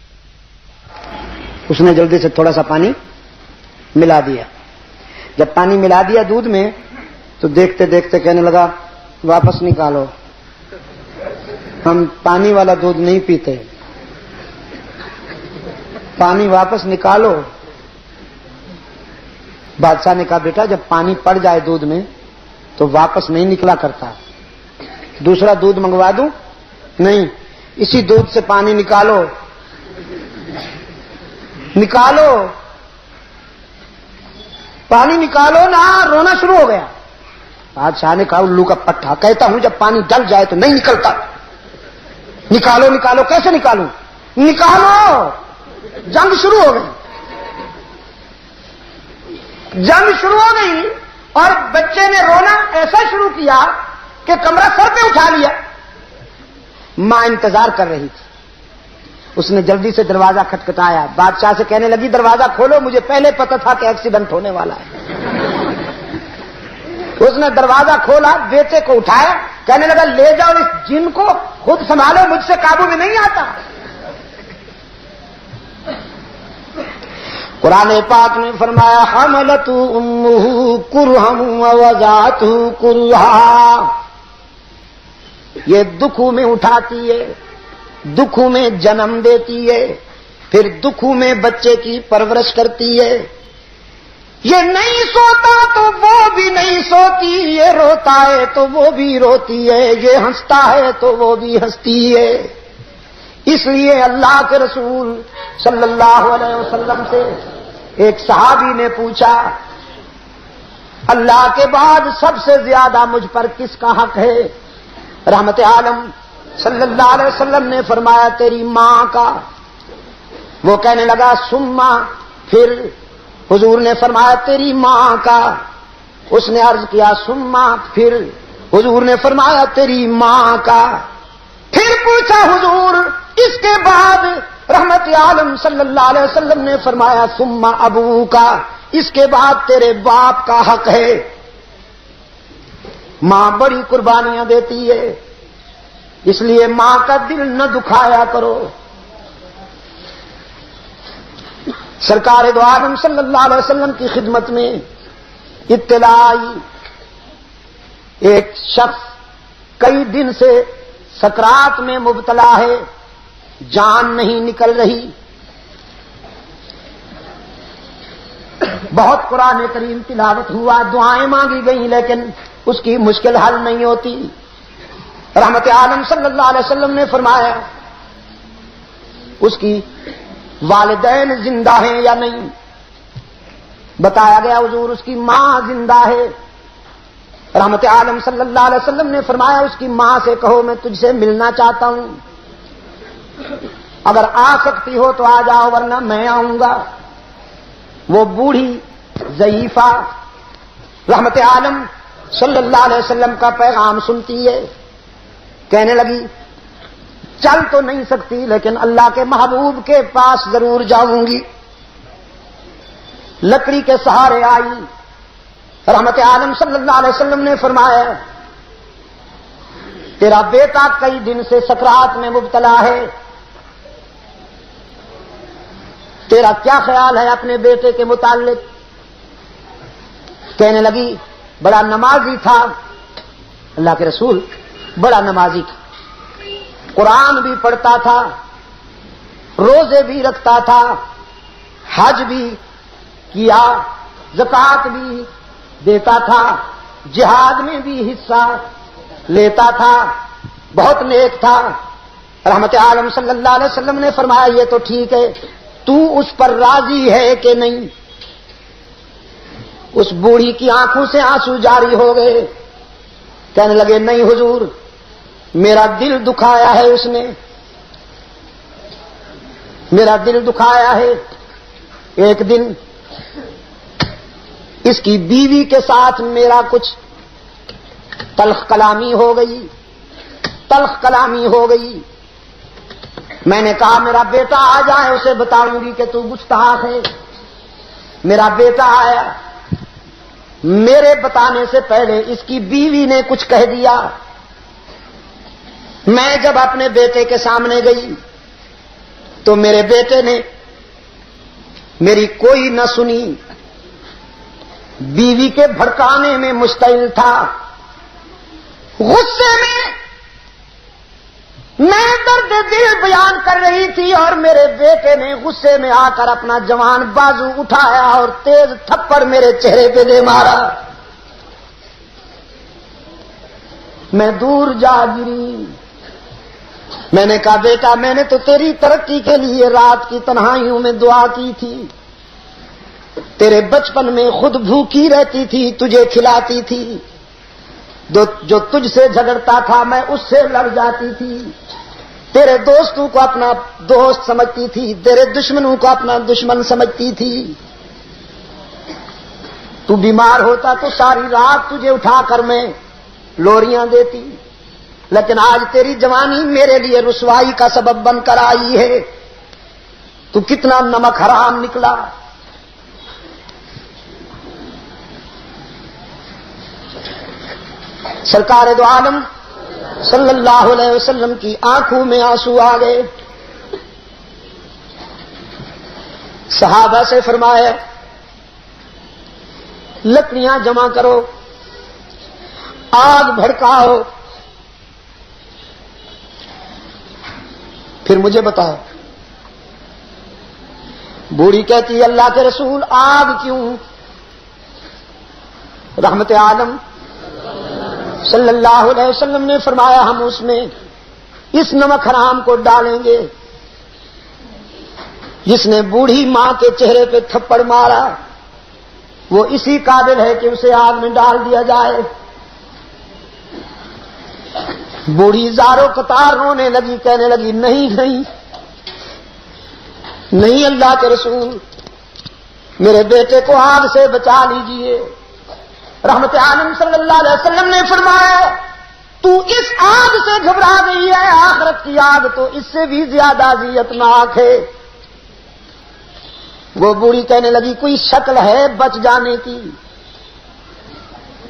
اس نے جلدی سے تھوڑا سا پانی ملا دیا. جب پانی ملا دیا دودھ میں تو دیکھتے دیکھتے کہنے لگا واپس نکالو, ہم پانی والا دودھ نہیں پیتے, پانی واپس نکالو. بادشاہ نے کہا بیٹا جب پانی پڑ جائے دودھ میں تو واپس نہیں نکلا کرتا, دوسرا دودھ منگوا دوں؟ نہیں, اسی دودھ سے پانی نکالو. نکالو پانی نکالو نا. رونا شروع ہو گیا. بادشاہ نے کہا الو کا پٹھا, کہتا ہوں جب پانی ڈل جائے تو نہیں نکلتا. نکالو نکالو. کیسے نکالوں؟ نکالو. جنگ شروع ہو گئی. جنگ شروع ہو گئی اور بچے نے رونا ایسا شروع کیا کہ کمرہ سر پہ اٹھا لیا. ماں انتظار کر رہی تھی. اس نے جلدی سے دروازہ کھٹکھٹایا. بادشاہ سے کہنے لگی دروازہ کھولو, مجھے پہلے پتا تھا کہ ایکسیڈنٹ ہونے والا ہے. اس نے دروازہ کھولا, بیٹے کو اٹھایا, کہنے لگا لے جاؤ اس جن کو, خود سنبھالو, مجھ سے قابو میں نہیں آتا. قرآن پاک نے فرمایا حملت امہ کرہا ووضعتہ کرہا. یہ دکھوں میں اٹھاتی ہے, دکھوں میں جنم دیتی ہے, پھر دکھوں میں بچے کی پرورش کرتی ہے. یہ نہیں سوتا تو وہ بھی نہیں سوتی, یہ روتا ہے تو وہ بھی روتی ہے, یہ ہنستا ہے تو وہ بھی ہنستی ہے. اس لیے اللہ کے رسول صلی اللہ علیہ وسلم سے ایک صحابی نے پوچھا اللہ کے بعد سب سے زیادہ مجھ پر کس کا حق ہے؟ رحمت عالم صلی اللہ علیہ وسلم نے فرمایا تیری ماں کا. وہ کہنے لگا سما, پھر حضور نے فرمایا تیری ماں کا. اس نے عرض کیا سما, پھر حضور نے فرمایا تیری ماں کا. پھر پوچھا حضور اس کے بعد رحمت عالم صلی اللہ علیہ وسلم نے فرمایا ثم ابو کا، اس کے بعد تیرے باپ کا حق ہے. ماں بڑی قربانیاں دیتی ہے، اس لیے ماں کا دل نہ دکھایا کرو. سرکار دو عالم صلی اللہ علیہ وسلم کی خدمت میں اطلاع آئی، ایک شخص کئی دن سے سکرات میں مبتلا ہے، جان نہیں نکل رہی. بہت قرآن کریم تلاوت ہوا، دعائیں مانگی گئیں، لیکن اس کی مشکل حل نہیں ہوتی. رحمت عالم صلی اللہ علیہ وسلم نے فرمایا اس کی والدین زندہ ہیں یا نہیں؟ بتایا گیا حضور اس کی ماں زندہ ہے. رحمت عالم صلی اللہ علیہ وسلم نے فرمایا اس کی ماں سے کہو میں تجھ سے ملنا چاہتا ہوں، اگر آ سکتی ہو تو آ جاؤ ورنہ میں آؤں گا. وہ بوڑھی ضعیفہ رحمت عالم صلی اللہ علیہ وسلم کا پیغام سنتی ہے، کہنے لگی چل تو نہیں سکتی لیکن اللہ کے محبوب کے پاس ضرور جاؤں گی. لکڑی کے سہارے آئی. رحمت عالم صلی اللہ علیہ وسلم نے فرمایا تیرا بیٹا کئی دن سے سکرات میں مبتلا ہے، تیرا کیا خیال ہے اپنے بیٹے کے متعلق؟ کہنے لگی بڑا نمازی تھا، اللہ کے رسول بڑا نمازی تھا، قرآن بھی پڑھتا تھا، روزے بھی رکھتا تھا، حج بھی کیا، زکوٰۃ بھی دیتا تھا، جہاد میں بھی حصہ لیتا تھا، بہت نیک تھا. رحمت عالم صلی اللہ علیہ وسلم نے فرمایا یہ تو ٹھیک ہے، تو اس پر راضی ہے کہ نہیں؟ اس بوڑھی کی آنکھوں سے آنسو جاری ہو گئے، کہنے لگے نہیں حضور، میرا دل دکھایا ہے اس نے، میرا دل دکھایا ہے. ایک دن اس کی بیوی کے ساتھ میرا کچھ تلخ کلامی ہو گئی، تلخ کلامی ہو گئی. میں نے کہا میرا بیٹا آ جائے اسے بتاؤں گی کہ تو گستاخ ہے. میرا بیٹا آیا، میرے بتانے سے پہلے اس کی بیوی نے کچھ کہہ دیا. میں جب اپنے بیٹے کے سامنے گئی تو میرے بیٹے نے میری کوئی نہ سنی، بیوی کے بھڑکانے میں مشتعل تھا. غصے میں درد دل بیان کر رہی تھی اور میرے بیٹے نے غصے میں آ کر اپنا جوان بازو اٹھایا اور تیز تھپڑ میرے چہرے پہ دے مارا. میں دور جا گری. میں نے کہا بیٹا میں نے تو تیری ترقی کے لیے رات کی تنہائیوں میں دعا کی تھی، تیرے بچپن میں خود بھوکی رہتی تھی، تجھے کھلاتی تھی، جو تجھ سے جھگڑتا تھا میں اس سے لڑ جاتی تھی، تیرے دوستوں کو اپنا دوست سمجھتی تھی، تیرے دشمنوں کو اپنا دشمن سمجھتی تھی. تو بیمار ہوتا تو ساری رات تجھے اٹھا کر میں لوریاں دیتی، لیکن آج تیری جوانی میرے لیے رسوائی کا سبب بن کر آئی ہے. تو کتنا نمک حرام نکلا. سرکار دو عالم صلی اللہ علیہ وسلم کی آنکھوں میں آنسو آ گئے. صحابہ سے فرمایا لکڑیاں جمع کرو، آگ بھڑکاؤ، پھر مجھے بتاؤ. بوڑھی کہتی اللہ کے رسول آگ کیوں؟ رحمت عالم صلی اللہ علیہ وسلم نے فرمایا ہم اس میں اس نمک حرام کو ڈالیں گے. جس نے بوڑھی ماں کے چہرے پہ تھپڑ مارا وہ اسی قابل ہے کہ اسے آگ میں ڈال دیا جائے. بوڑھی زاروں قطار رونے لگی، کہنے لگی نہیں نہیں نہیں اللہ کے رسول، میرے بیٹے کو آگ سے بچا لیجئے. رحمت عالم صلی اللہ علیہ وسلم نے فرمایا تو اس آگ سے گھبرا گئی ہے، آخرت کی آگ تو اس سے بھی زیادہ اذیتناک ہے۔ وہ بوڑھی کہنے لگی کوئی شکل ہے بچ جانے کی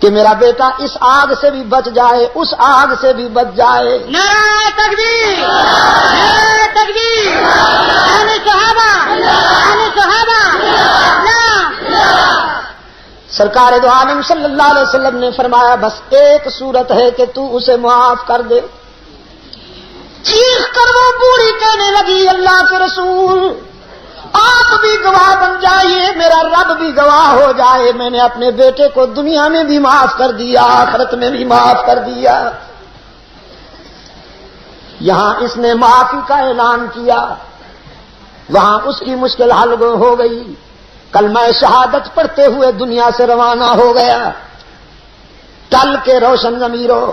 کہ میرا بیٹا اس آگ سے بھی بچ جائے، اس آگ سے بھی بچ جائے؟ نعرہ تکبیر، نعرہ تکبیر، آل صحابہ، آل صحابہ، سرکار دو عالم صلی اللہ علیہ وسلم نے فرمایا بس ایک صورت ہے کہ تو اسے معاف کر دے۔ چیخ کر وہ بوڑھی کہنے لگی اللہ کے رسول آپ بھی گواہ بن جائیے، میرا رب بھی گواہ ہو جائے، میں نے اپنے بیٹے کو دنیا میں بھی معاف کر دیا، آخرت میں بھی معاف کر دیا۔ یہاں اس نے معافی کا اعلان کیا، وہاں اس کی مشکل حل ہو گئی، کلمہ شہادت پڑھتے ہوئے دنیا سے روانہ ہو گیا۔ ٹل کے روشن ضمیروں،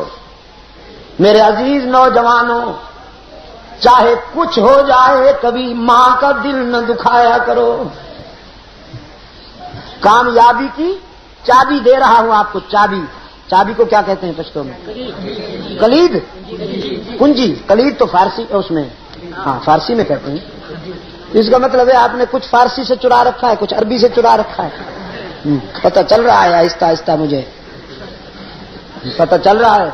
میرے عزیز نوجوانوں، چاہے کچھ ہو جائے کبھی ماں کا دل نہ دکھایا کرو۔ کامیابی کی چابی دے رہا ہوں آپ کو، چابی، چابی کو کیا کہتے ہیں پشتو میں؟ کلید، کنجی، کلید تو فارسی اس میں، ہاں فارسی میں کہتے ہیں۔ اس کا مطلب ہے آپ نے کچھ فارسی سے چرا رکھا ہے، کچھ عربی سے چرا رکھا ہے، پتہ چل رہا ہے آہستہ آہستہ، مجھے پتہ چل رہا ہے۔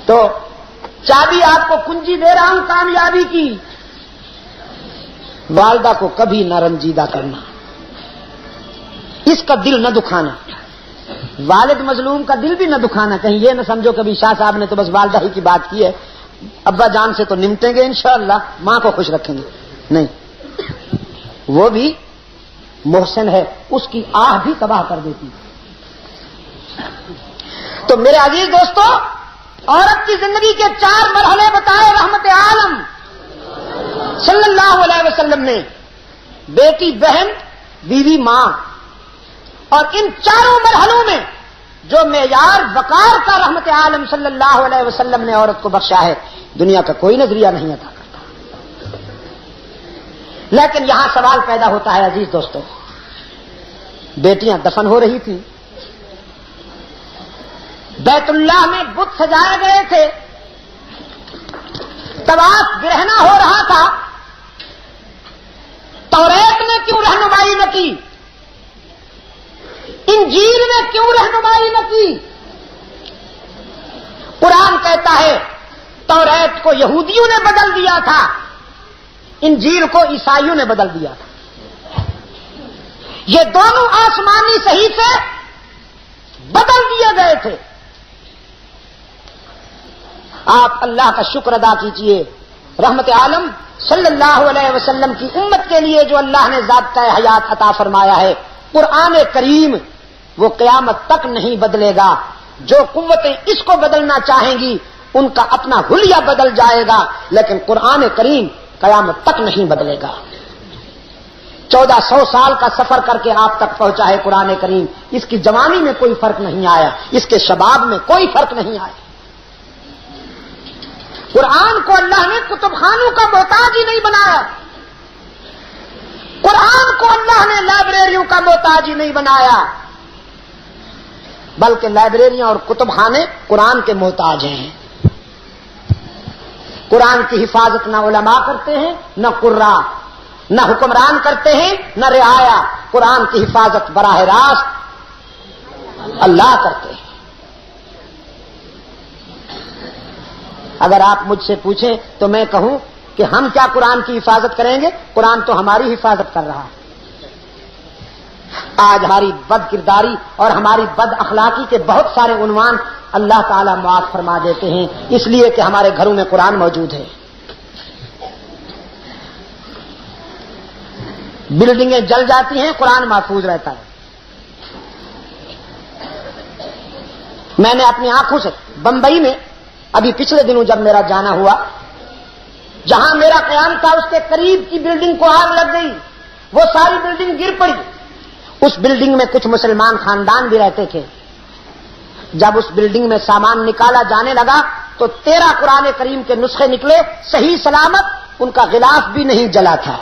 تو چابی آپ کو کنجی دے رہا ہوں کامیابی کی، والدہ کو کبھی نہ رنجیدہ کرنا، اس کا دل نہ دکھانا، والد مظلوم کا دل بھی نہ دکھانا، کہیں یہ نہ سمجھو کبھی شاہ صاحب نے تو بس والدہ ہی کی بات کی ہے، ابا جان سے تو نمٹیں گے انشاءاللہ، ماں کو خوش رکھیں گے، نہیں، وہ بھی محسن ہے، اس کی آہ بھی تباہ کر دیتی۔ تو میرے عزیز دوستو، عورت کی زندگی کے 4 مرحلے بتائے رحمت عالم صلی اللہ علیہ وسلم نے، بیٹی، بہن، بیوی، ماں، اور ان 4 مرحلوں میں جو معیار وقار کا رحمت عالم صلی اللہ علیہ وسلم نے عورت کو بخشا ہے، دنیا کا کوئی نظریہ نہیں عطا کرتا۔ لیکن یہاں سوال پیدا ہوتا ہے عزیز دوستو، بیٹیاں دفن ہو رہی تھیں، بیت اللہ میں بت سجائے گئے تھے، طواف برہنہ ہو رہا تھا، توریت نے کیوں رہنمائی نہ کی؟ انجیل نے کیوں رہنمائی نہ کی؟ قرآن کہتا ہے توریت کو یہودیوں نے بدل دیا تھا، انجیل کو عیسائیوں نے بدل دیا تھا۔ یہ دونوں آسمانی صحیفے بدل دیے گئے تھے۔ آپ اللہ کا شکر ادا کیجئے، رحمت عالم صلی اللہ علیہ وسلم کی امت کے لیے جو اللہ نے ضابطہ حیات عطا فرمایا ہے، قرآن کریم وہ قیامت تک نہیں بدلے گا۔ جو قوتیں اس کو بدلنا چاہیں گی ان کا اپنا حلیہ بدل جائے گا، لیکن قرآن کریم قیامت تک نہیں بدلے گا۔ 1400 سال کا سفر کر کے آپ تک پہنچا ہے قرآن کریم، اس کی جوانی میں کوئی فرق نہیں آیا، اس کے شباب میں کوئی فرق نہیں آیا۔ قرآن کو اللہ نے کتب خانوں کا محتاج ہی نہیں بنایا، قرآن کو اللہ نے لائبریریوں کا محتاج ہی نہیں بنایا، بلکہ لائبریریاں اور کتب خانے قرآن کے محتاج ہیں۔ قرآن کی حفاظت نہ علماء کرتے ہیں، نہ قراء، نہ حکمران کرتے ہیں، نہ رعایا، قرآن کی حفاظت براہ راست اللہ کرتے ہیں۔ اگر آپ مجھ سے پوچھیں تو میں کہوں کہ ہم کیا قرآن کی حفاظت کریں گے؟ قرآن تو ہماری حفاظت کر رہا ہے۔ آج ہماری بد کرداری اور ہماری بد اخلاقی کے بہت سارے عنوان اللہ تعالیٰ معاف فرما دیتے ہیں، اس لیے کہ ہمارے گھروں میں قرآن موجود ہے۔ بلڈنگیں جل جاتی ہیں، قرآن محفوظ رہتا ہے۔ میں نے اپنی آنکھوں سے بمبئی میں ابھی پچھلے دنوں جب میرا جانا ہوا، جہاں میرا قیام تھا اس کے قریب کی بلڈنگ کو آگ لگ گئی، وہ ساری بلڈنگ گر پڑی۔ اس بلڈنگ میں کچھ مسلمان خاندان بھی رہتے تھے۔ جب اس بلڈنگ میں سامان نکالا جانے لگا تو 13 قرآن کریم کے نسخے نکلے، صحیح سلامت، ان کا غلاف بھی نہیں جلا تھا۔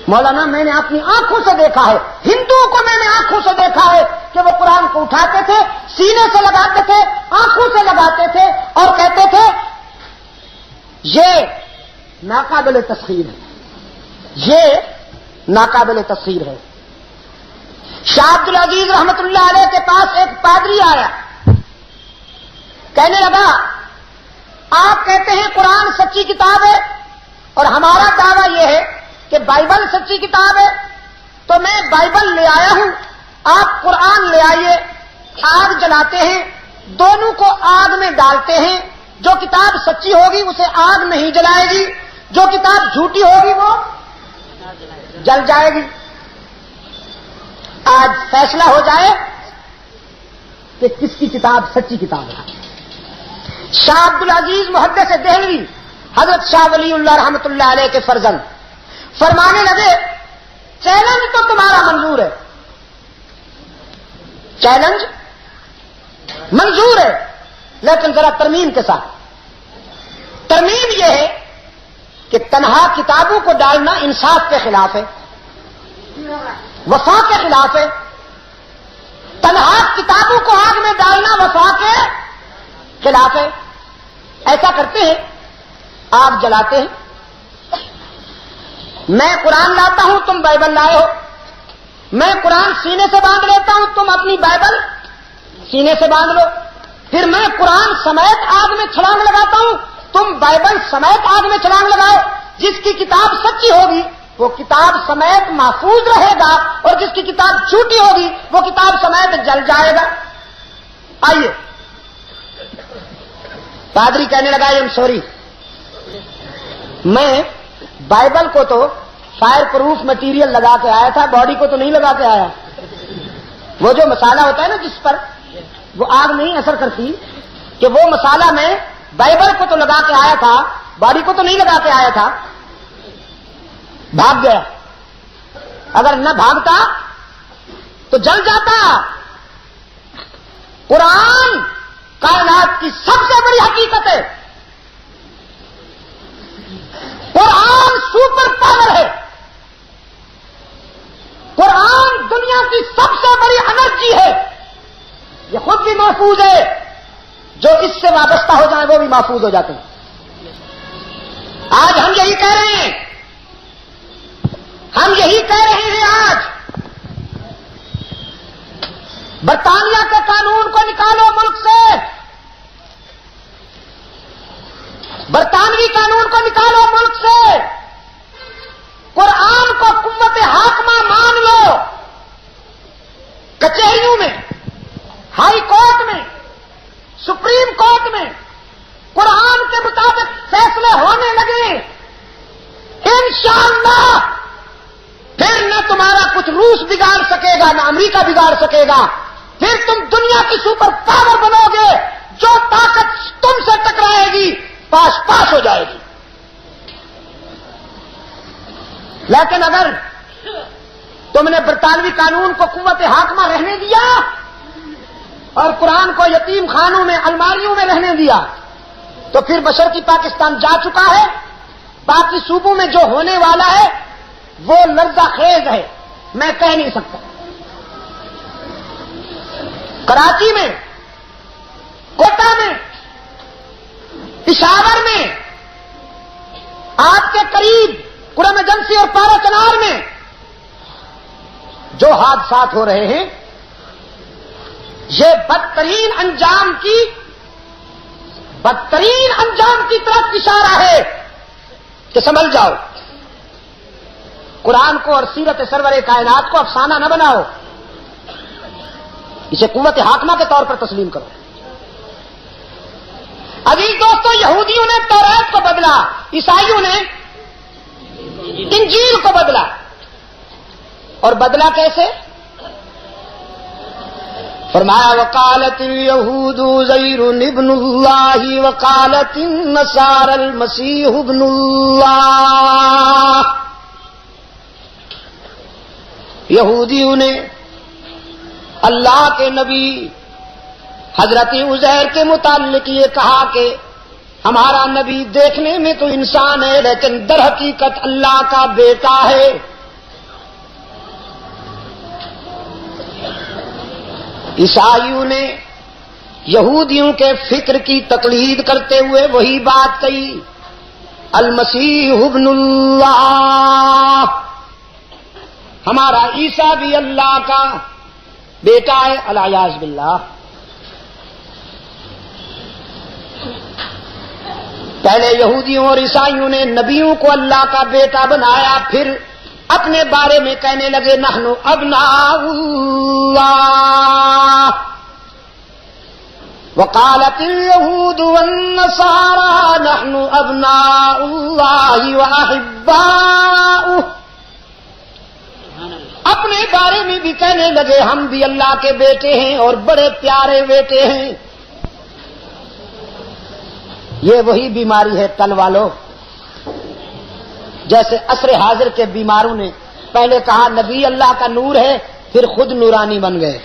مولانا میں نے اپنی آنکھوں سے دیکھا ہے، ہندوؤں کو میں نے آنکھوں سے دیکھا ہے کہ وہ قرآن کو اٹھاتے تھے، سینے سے لگاتے تھے، آنکھوں سے لگاتے تھے اور کہتے تھے یہ ناقابل تسخیر ہے، یہ ناقابل تسخیر ہے۔ شاہ عبد العزیز رحمت اللہ علیہ کے پاس ایک پادری آیا، کہنے لگا آپ کہتے ہیں قرآن سچی کتاب ہے اور ہمارا دعویٰ یہ ہے کہ بائبل سچی کتاب ہے، تو میں بائبل لے آیا ہوں، آپ قرآن لے آئیے۔ آگ جلاتے ہیں، دونوں کو آگ میں ڈالتے ہیں، جو کتاب سچی ہوگی اسے آگ نہیں جلائے گی، جو کتاب جھوٹی ہوگی وہ جل جائے گی۔ آج فیصلہ ہو جائے کہ کس کی کتاب سچی کتاب ہے۔ شاہ عبد العزیز محدث دہلوی حضرت شاہ ولی اللہ رحمت اللہ علیہ کے فرزند فرمانے لگے چیلنج تو تمہارا منظور ہے، چیلنج منظور ہے، لیکن ذرا ترمیم کے ساتھ۔ ترمیم یہ ہے کہ تنہا کتابوں کو ڈالنا انصاف کے خلاف ہے، وفا کے خلاف ہے۔ تنہا کتابوں کو آگ میں ڈالنا وفا کے خلاف ہے۔ ایسا کرتے ہیں، آگ جلاتے ہیں، میں قرآن لاتا ہوں، تم بائبل لائے ہو، میں قرآن سینے سے باندھ لیتا ہوں، تم اپنی بائبل سینے سے باندھ لو، پھر میں قرآن سمیت آگ میں چھلانگ لگاتا ہوں، تم بائبل سمیت آگ میں چھلانگ لگاؤ۔ جس کی کتاب سچی ہوگی وہ کتاب سمیت محفوظ رہے گا اور جس کی کتاب جھوٹی ہوگی وہ کتاب سمیت جل جائے گا۔ آئیے، پادری کہنے لگا ایم سوری، میں بائبل کو تو فائر پروف مٹیریل لگا کے آیا تھا، باڈی کو تو نہیں لگا کے آیا۔ وہ جو مسالہ ہوتا ہے نا جس پر وہ آگ نہیں اثر کرتی، کہ وہ مسالہ میں بائبل کو تو لگا کے آیا تھا، باڈی کو تو نہیں لگا کے آیا تھا۔ بھاگ گیا، اگر نہ بھاگتا تو جل جاتا۔ قرآن کائنات کی سب سے بڑی حقیقت ہے، قرآن سپر پاور ہے، قرآن دنیا کی سب سے بڑی انرجی ہے، یہ خود بھی محفوظ ہے، جو اس سے وابستہ ہو جائیں وہ بھی محفوظ ہو جاتے ہیں۔ آج ہم یہی کہہ رہے ہیں، ہم یہی کہہ رہے ہیں آج برطانیہ کے قانون کو نکالو ملک سے، برطانوی قانون کو نکالو ملک سے، قرآن کو قوت حاکمہ مان لو، کچہریوں میں، ہائی کورٹ میں، سپریم کورٹ میں قرآن کے مطابق فیصلے ہونے لگے، انشاءاللہ پھر نہ تمہارا کچھ روس بگاڑ سکے گا نہ امریکہ بگاڑ سکے گا، پھر تم دنیا کی سپر پاور بنو گے، جو طاقت تم سے ٹکرائے گی پاس پاس ہو جائے گی۔ لیکن اگر تم نے برطانوی قانون کو قوت حاکمہ رہنے دیا اور قرآن کو یتیم خانوں میں الماریوں میں رہنے دیا تو پھر بشرطی پاکستان جا چکا ہے، باقی صوبوں میں جو ہونے والا ہے وہ لرزہ خیز ہے، میں کہہ نہیں سکتا۔ کراچی میں، کوٹا میں، پشاور میں، آپ کے قریب قرم ایجنسی اور پارا چنار میں جو حادثات ہو رہے ہیں یہ بدترین انجام کی طرف اشارہ ہے کہ سنبھل جاؤ، قرآن کو اور سیرت سرور کائنات کو افسانہ نہ بناؤ، اسے قوت حاکمہ کے طور پر تسلیم کرو۔ عزیز دوستو، یہودیوں نے توریت کو بدلا، عیسائیوں نے انجیل کو بدلا، اور بدلا کیسے؟ فرمایا وقالت اليهود عزير ابن الله وقالت النصارى المسيح ابن الله۔ یہودیوں نے اللہ کے نبی حضرت عزیر کے متعلق یہ کہا کہ ہمارا نبی دیکھنے میں تو انسان ہے لیکن در حقیقت اللہ کا بیٹا ہے۔ عیسائیوں نے یہودیوں کے فکر کی تقلید کرتے ہوئے وہی بات کہی، المسیح ابن اللہ، ہمارا عیسیٰ بھی اللہ کا بیٹا ہے، العیاذ باللہ۔ پہلے یہودیوں اور عیسائیوں نے نبیوں کو اللہ کا بیٹا بنایا، پھر اپنے بارے میں کہنے لگے نحن ابناء اللہ، وقالت اليهود والنصارى نحن ابناء الله واحباؤه، اپنے بارے میں بھی کہنے لگے ہم بھی اللہ کے بیٹے ہیں اور بڑے پیارے بیٹے ہیں۔ یہ وہی بیماری ہے تل والو، جیسے عصر حاضر کے بیماروں نے پہلے کہا نبی اللہ کا نور ہے، پھر خود نورانی بن گئے۔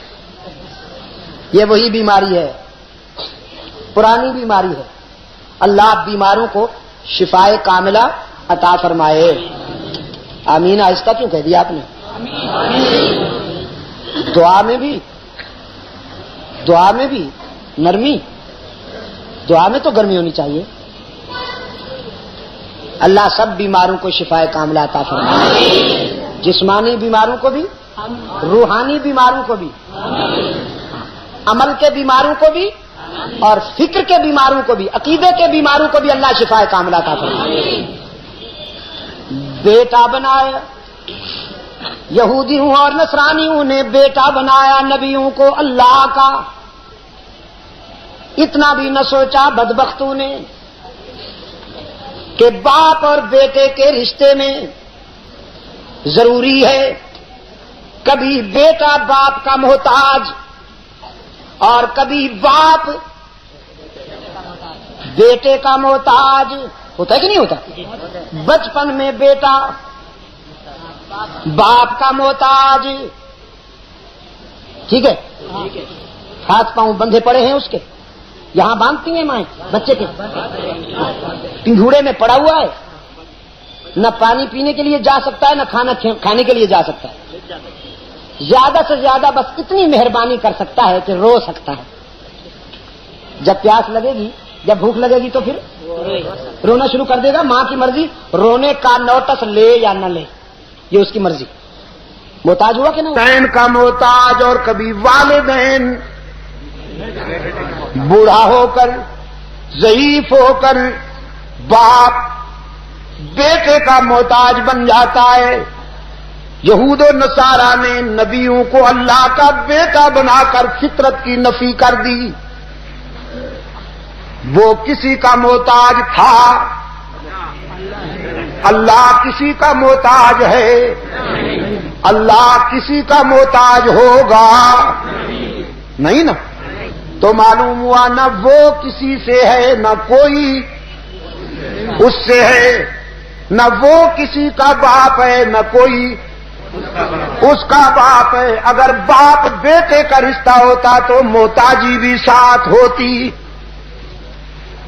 یہ وہی بیماری ہے، پرانی بیماری ہے۔ اللہ بیماروں کو شفاء کاملہ عطا فرمائے، آمین۔ آہستہ کیوں کہہ دیا آپ نے؟ دعا میں بھی نرمی، دعا میں تو گرمی ہونی چاہیے۔ اللہ سب بیماروں کو شفاء کاملہ عطا فرمائے، جسمانی بیماروں کو بھی، روحانی بیماروں کو بھی، عمل کے بیماروں کو بھی اور فکر کے بیماروں کو بھی، عقیدے کے بیماروں کو بھی اللہ شفاء کاملہ عطا فرمائے۔ بیٹا بنایا، یہودیوں اور نصرانیوں نے بیٹا بنایا نبیوں کو اللہ کا، اتنا بھی نہ سوچا بدبختوں نے کہ باپ اور بیٹے کے رشتے میں ضروری ہے کبھی بیٹا باپ کا محتاج اور کبھی باپ بیٹے کا محتاج، ہوتا ہے کہ نہیں ہوتا؟ بچپن میں بیٹا باپ کا محتاج، ٹھیک ہے، ہاتھ پاؤں بندھے پڑے ہیں اس کے، یہاں باندھتی ہیں مائیں بچے کے، پنگھوڑے میں پڑا ہوا ہے، نہ پانی پینے کے لیے جا سکتا ہے نہ کھانا کھانے کے لیے جا سکتا ہے، زیادہ سے زیادہ بس اتنی مہربانی کر سکتا ہے کہ رو سکتا ہے، جب پیاس لگے گی جب بھوک لگے گی تو پھر رونا شروع کر دے گا، ماں کی مرضی، رونے کا نوٹس لے یا نہ لے یہ اس کی مرضی۔ محتاج ہوا کہ نہیں؟ والدین کا محتاج اور کبھی والدین بوڑھا ہو کر ضعیف ہو کر باپ بیٹے کا محتاج بن جاتا ہے۔ یہود و نصارہ نے نبیوں کو اللہ کا بیٹا بنا کر فطرت کی نفی کر دی، وہ کسی کا محتاج تھا، اللہ کسی کا محتاج ہے، اللہ کسی کا محتاج ہوگا نہیں نا؟ تو معلوم ہوا نہ وہ کسی سے ہے نہ کوئی اس سے ہے، نہ وہ کسی کا باپ ہے نہ کوئی اس کا باپ ہے۔ اگر باپ بیٹے کا رشتہ ہوتا تو محتاجی بھی ساتھ ہوتی۔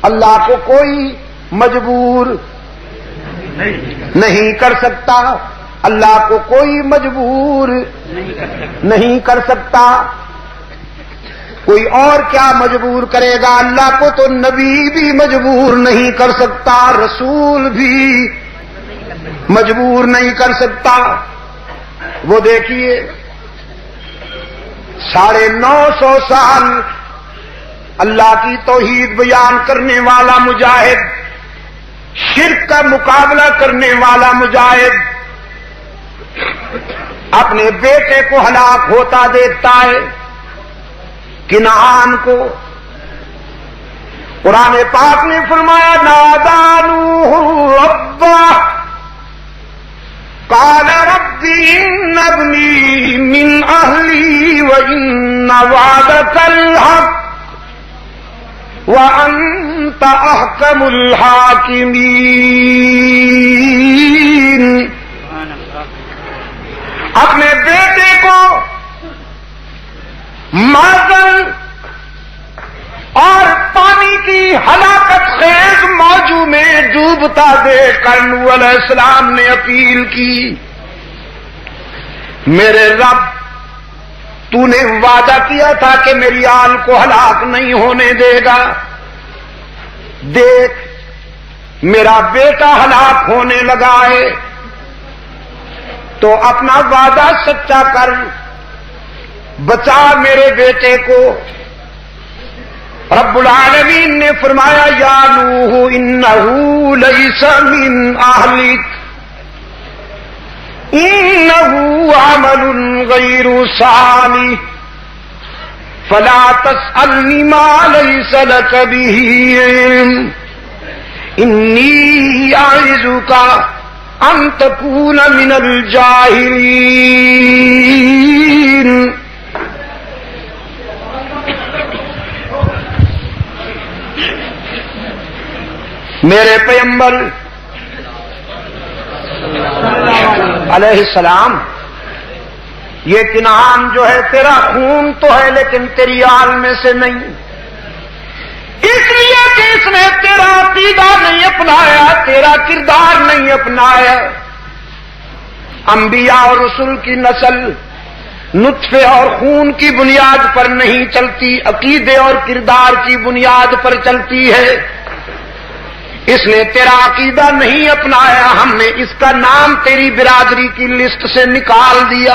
اللہ کو کوئی مجبور نہیں کر سکتا، اللہ کو کوئی مجبور نہیں کر سکتا۔ کوئی اور کیا مجبور کرے گا؟ اللہ کو تو نبی بھی مجبور نہیں کر سکتا، رسول بھی مجبور نہیں کر سکتا۔ وہ دیکھیے 950 سال اللہ کی توحید بیان کرنے والا مجاہد، شرک کا مقابلہ کرنے والا مجاہد اپنے بیٹے کو ہلاک ہوتا دیکھتا ہے، کنعان کو۔ قرآن پاک نے فرمایا نادى نوح ربه قال رب إن ابني من أهلي وإن وعدك الحق وأنت أحكم الحاكمين۔ اپنے بیٹے کو مازن اور پانی کی ہلاکت خیز موجوں میں ڈوبتا دیکھ کر نوح علیہ السلام نے اپیل کی، میرے رب تو نے وعدہ کیا تھا کہ میری آل کو ہلاک نہیں ہونے دے گا. دیکھ میرا بیٹا ہلاک ہونے لگا ہے، تو اپنا وعدہ سچا کر، بچا میرے بیٹے کو. رب العالمین نے فرمایا یا نوح انہو لیس من اہلک انہو عمل غیر صالح فلا تسألنی ما لیس لک بہ علم انی اعظک ان تکون من الجاہلین. میرے پیغمبر علیہ السلام، یہ کنعان جو ہے تیرا خون تو ہے لیکن تیری آل میں سے نہیں، اس لیے کہ اس نے تیرا عقیدہ نہیں اپنایا، تیرا کردار نہیں اپنایا. انبیاء اور رسول کی نسل نطفے اور خون کی بنیاد پر نہیں چلتی، عقیدے اور کردار کی بنیاد پر چلتی ہے. اس نے تیرا عقیدہ نہیں اپنایا، ہم نے اس کا نام تیری برادری کی لسٹ سے نکال دیا.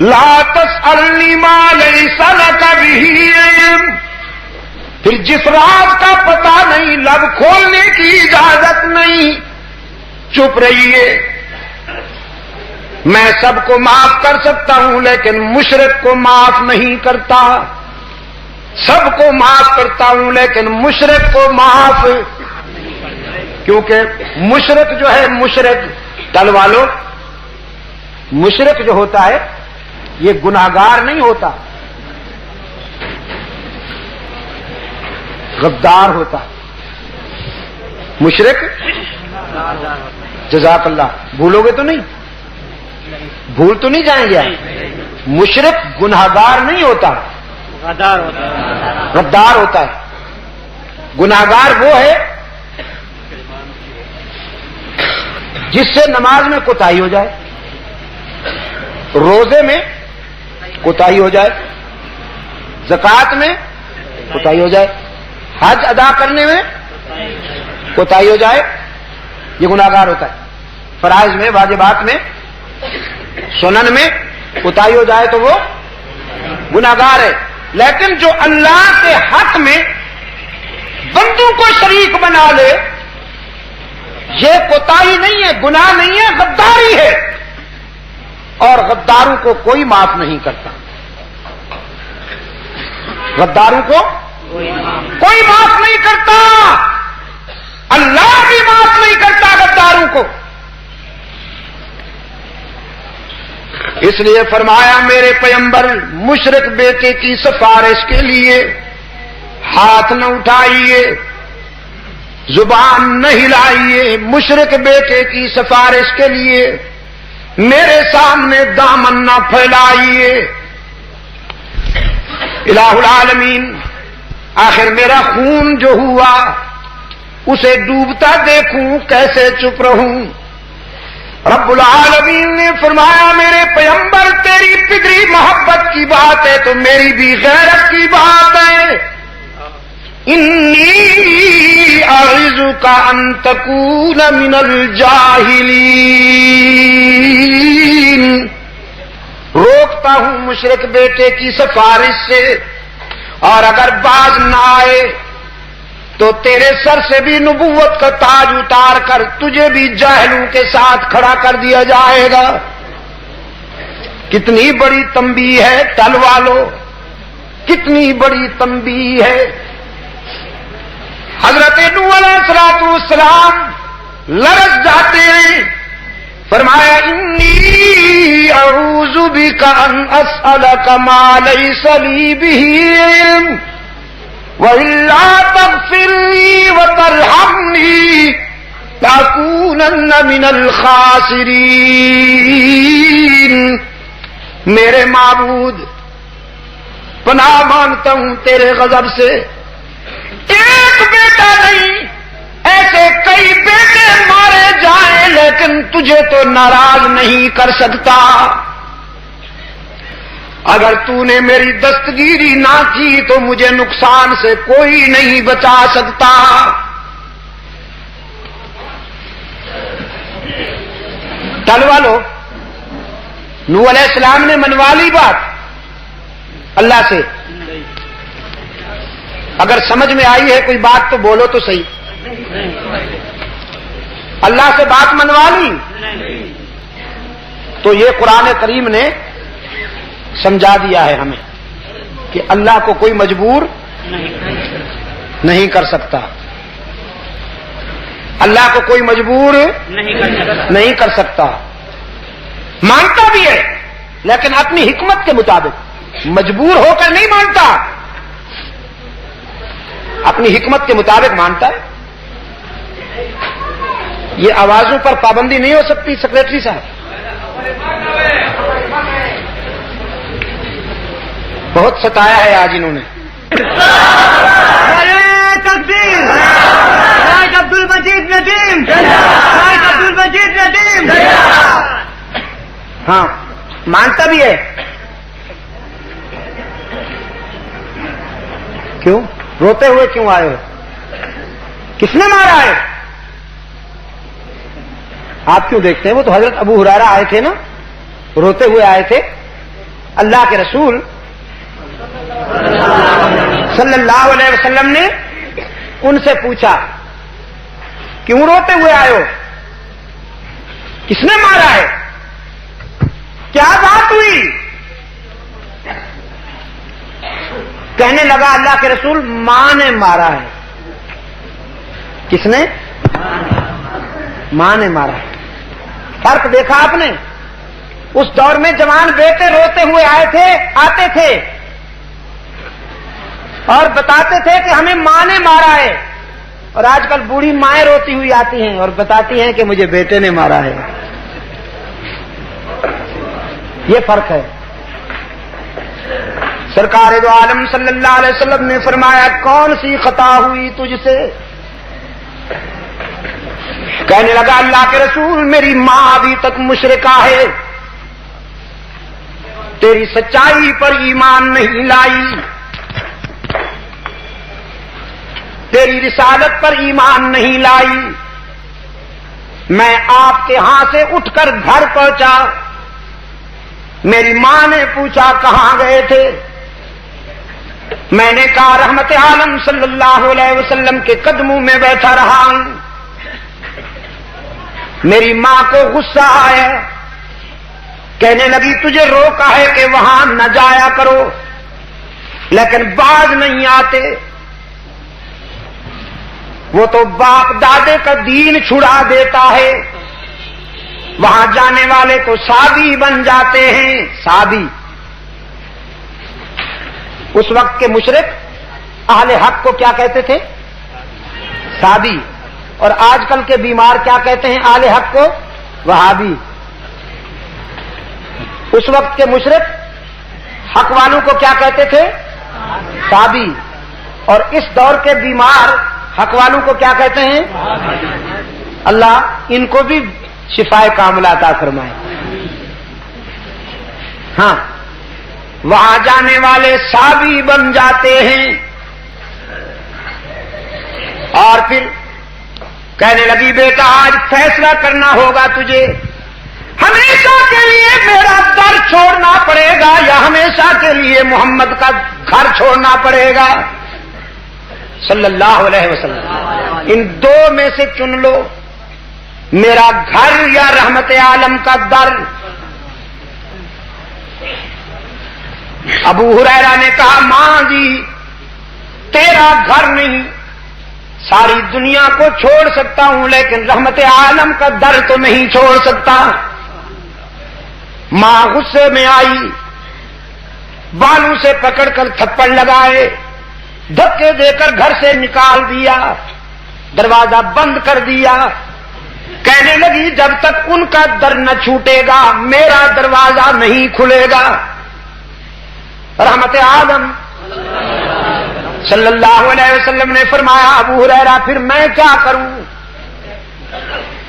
لا تسألنی ما لیس لک بہ علم، پھر جس راز کا پتہ نہیں لب کھولنے کی اجازت نہیں. چپ رہیے. میں سب کو معاف کر سکتا ہوں لیکن مشرک کو معاف نہیں کرتا. سب کو معاف کرتا ہوں لیکن مشرک کو معاف، کیونکہ مشرک جو ہے، مشرک ٹل والو، مشرک جو ہوتا ہے یہ گناہگار نہیں ہوتا، غدار ہوتا. مشرک جزاک اللہ، بھولو گے تو نہیں؟ بھول تو نہیں جائیں گے؟ مشرک گناہگار نہیں ہوتا، غدار ہوتا ہے. گناہگار وہ ہے جس سے نماز میں کوتاہی ہو جائے، روزے میں کوتاہی ہو جائے، زکوٰۃ میں کوتاہی ہو جائے، حج ادا کرنے میں کوتاہی ہو جائے، یہ گناہگار ہوتا ہے. فرائض میں، واجبات میں، سنن میں کوتاہی ہو جائے تو وہ گناہگار ہے. لیکن جو اللہ کے حق میں بندوں کو شریک بنا لے، یہ کوتاہی نہیں ہے، گناہ نہیں ہے، غداری ہے. اور غداروں کو کوئی معاف نہیں کرتا، غداروں کو کوئی معاف نہیں کرتا، اللہ بھی معاف نہیں کرتا غداروں کو. اس لیے فرمایا میرے پیغمبر مشرک بیٹے کی سفارش کے لیے ہاتھ نہ اٹھائیے، زبان نہ ہلائیے. مشرک بیٹے کی سفارش کے لیے میرے سامنے دامن نہ پھیلائیے. الہ العالمین، آخر میرا خون جو ہوا اسے ڈوبتا دیکھوں کیسے چپ رہوں. رب العالمین نے فرمایا میرے پیغمبر تیری پدری محبت کی بات ہے تو میری بھی غیرت کی بات ہے. انی اعظک ان تکون من الجاہلین، روکتا ہوں مشرک بیٹے کی سفارش سے، اور اگر باز نہ آئے تو تیرے سر سے بھی نبوت کا تاج اتار کر تجھے بھی جاہلوں کے ساتھ کھڑا کر دیا جائے گا. کتنی بڑی تنبیہ ہے ٹل والو، کتنی بڑی تنبیہ ہے. حضرت نوح علیہ السلام لرز جاتے ہیں. فرمایا انی اعوذ بک ان اسألک ما لیس لی بہ علم وَإِلَّا تَغْفِرْ لِي وَتَرْحَمْنِي لَأَكُونَنَّ مِنَ الْخَاسِرِينَ. میرے معبود پناہ مانگتا ہوں تیرے غضب سے. ایک بیٹا نہیں، ایسے کئی بیٹے مارے جائیں لیکن تجھے تو ناراض نہیں کر سکتا. اگر تو نے میری دستگیری نہ کی تو مجھے نقصان سے کوئی نہیں بچا سکتا. ٹلوا لو. نوح علیہ السلام نے منوا لی بات اللہ سے. اگر سمجھ میں آئی ہے کوئی بات تو بولو تو صحیح. اللہ سے بات منوا لی تو یہ قرآن کریم نے سمجھا دیا ہے ہمیں کہ اللہ کو کوئی مجبور نہیں کر سکتا. اللہ کو کوئی مجبور نہیں کر سکتا. مانتا بھی ہے لیکن اپنی حکمت کے مطابق، مجبور ہو کر نہیں مانتا، اپنی حکمت کے مطابق مانتا ہے. یہ آوازوں پر پابندی نہیں ہو سکتی سیکریٹری صاحب؟ بہت ستایا ہے آج انہوں نے. تکبیر. شیخ عبد المجید ندیم. شیخ عبد المجید ندیم. ہاں مانتا بھی ہے. کیوں روتے ہوئے کیوں آئے ہو؟ کس نے مارا ہے؟ آپ کیوں دیکھتے ہیں؟ وہ تو حضرت ابو ہریرہ آئے تھے نا، روتے ہوئے آئے تھے. اللہ کے رسول صلی اللہ علیہ وسلم نے ان سے پوچھا کیوں روتے ہوئے آئے ہو؟ کس نے مارا ہے؟ کیا بات ہوئی؟ کہنے لگا اللہ کے رسول ماں نے مارا ہے. کس نے؟ ماں نے مارا ہے. فرق دیکھا آپ نے؟ اس دور میں جوان بیٹے روتے ہوئے آتے تھے اور بتاتے تھے کہ ہمیں ماں نے مارا ہے. اور آج کل بوڑھی مائیں روتی ہوئی آتی ہیں اور بتاتی ہیں کہ مجھے بیٹے نے مارا ہے. یہ فرق ہے. سرکار دو عالم صلی اللہ علیہ وسلم نے فرمایا کون سی خطا ہوئی تجھ سے؟ کہنے لگا اللہ کے رسول میری ماں ابھی تک مشرکہ ہے، تیری سچائی پر ایمان نہیں لائی، تیری رسالت پر ایمان نہیں لائی. میں آپ کے ہاں سے اٹھ کر گھر پہنچا، میری ماں نے پوچھا کہاں گئے تھے؟ میں نے کہا رحمت عالم صلی اللہ علیہ وسلم کے قدموں میں بیٹھا رہا ہوں. میری ماں کو غصہ آیا، کہنے لگی تجھے روکا ہے کہ وہاں نہ جایا کرو لیکن باز نہیں آتے. وہ تو باپ دادے کا دین چھڑا دیتا ہے، وہاں جانے والے تو سابی بن جاتے ہیں. سابی اس وقت کے مشرک اہل حق کو کیا کہتے تھے؟ سابی. اور آج کل کے بیمار کیا کہتے ہیں اہل حق کو؟ وہابی. اس وقت کے مشرک حق والوں کو کیا کہتے تھے؟ سابی. اور اس دور کے بیمار حق والوں کو کیا کہتے ہیں؟ اللہ ان کو بھی شفائے کاملہ عطا فرمائے. ہاں وہاں جانے والے سابی بن جاتے ہیں. اور پھر کہنے لگی بیٹا آج فیصلہ کرنا ہوگا تجھے، ہمیشہ کے لیے میرا در چھوڑنا پڑے گا یا ہمیشہ کے لیے محمد کا گھر چھوڑنا پڑے گا صلی اللہ علیہ وسلم. ان دو میں سے چن لو، میرا گھر یا رحمت عالم کا در. ابو ہریرہ نے کہا ماں جی تیرا گھر نہیں، ساری دنیا کو چھوڑ سکتا ہوں لیکن رحمت عالم کا در تو نہیں چھوڑ سکتا. ماں غصے میں آئی، بالوں سے پکڑ کر تھپڑ لگائے، دھکے دے کر گھر سے نکال دیا، دروازہ بند کر دیا. کہنے لگی جب تک ان کا در نہ چھوٹے گا میرا دروازہ نہیں کھلے گا. رحمت عالم صلی اللہ علیہ وسلم نے فرمایا ابو ہریرہ پھر میں کیا کروں؟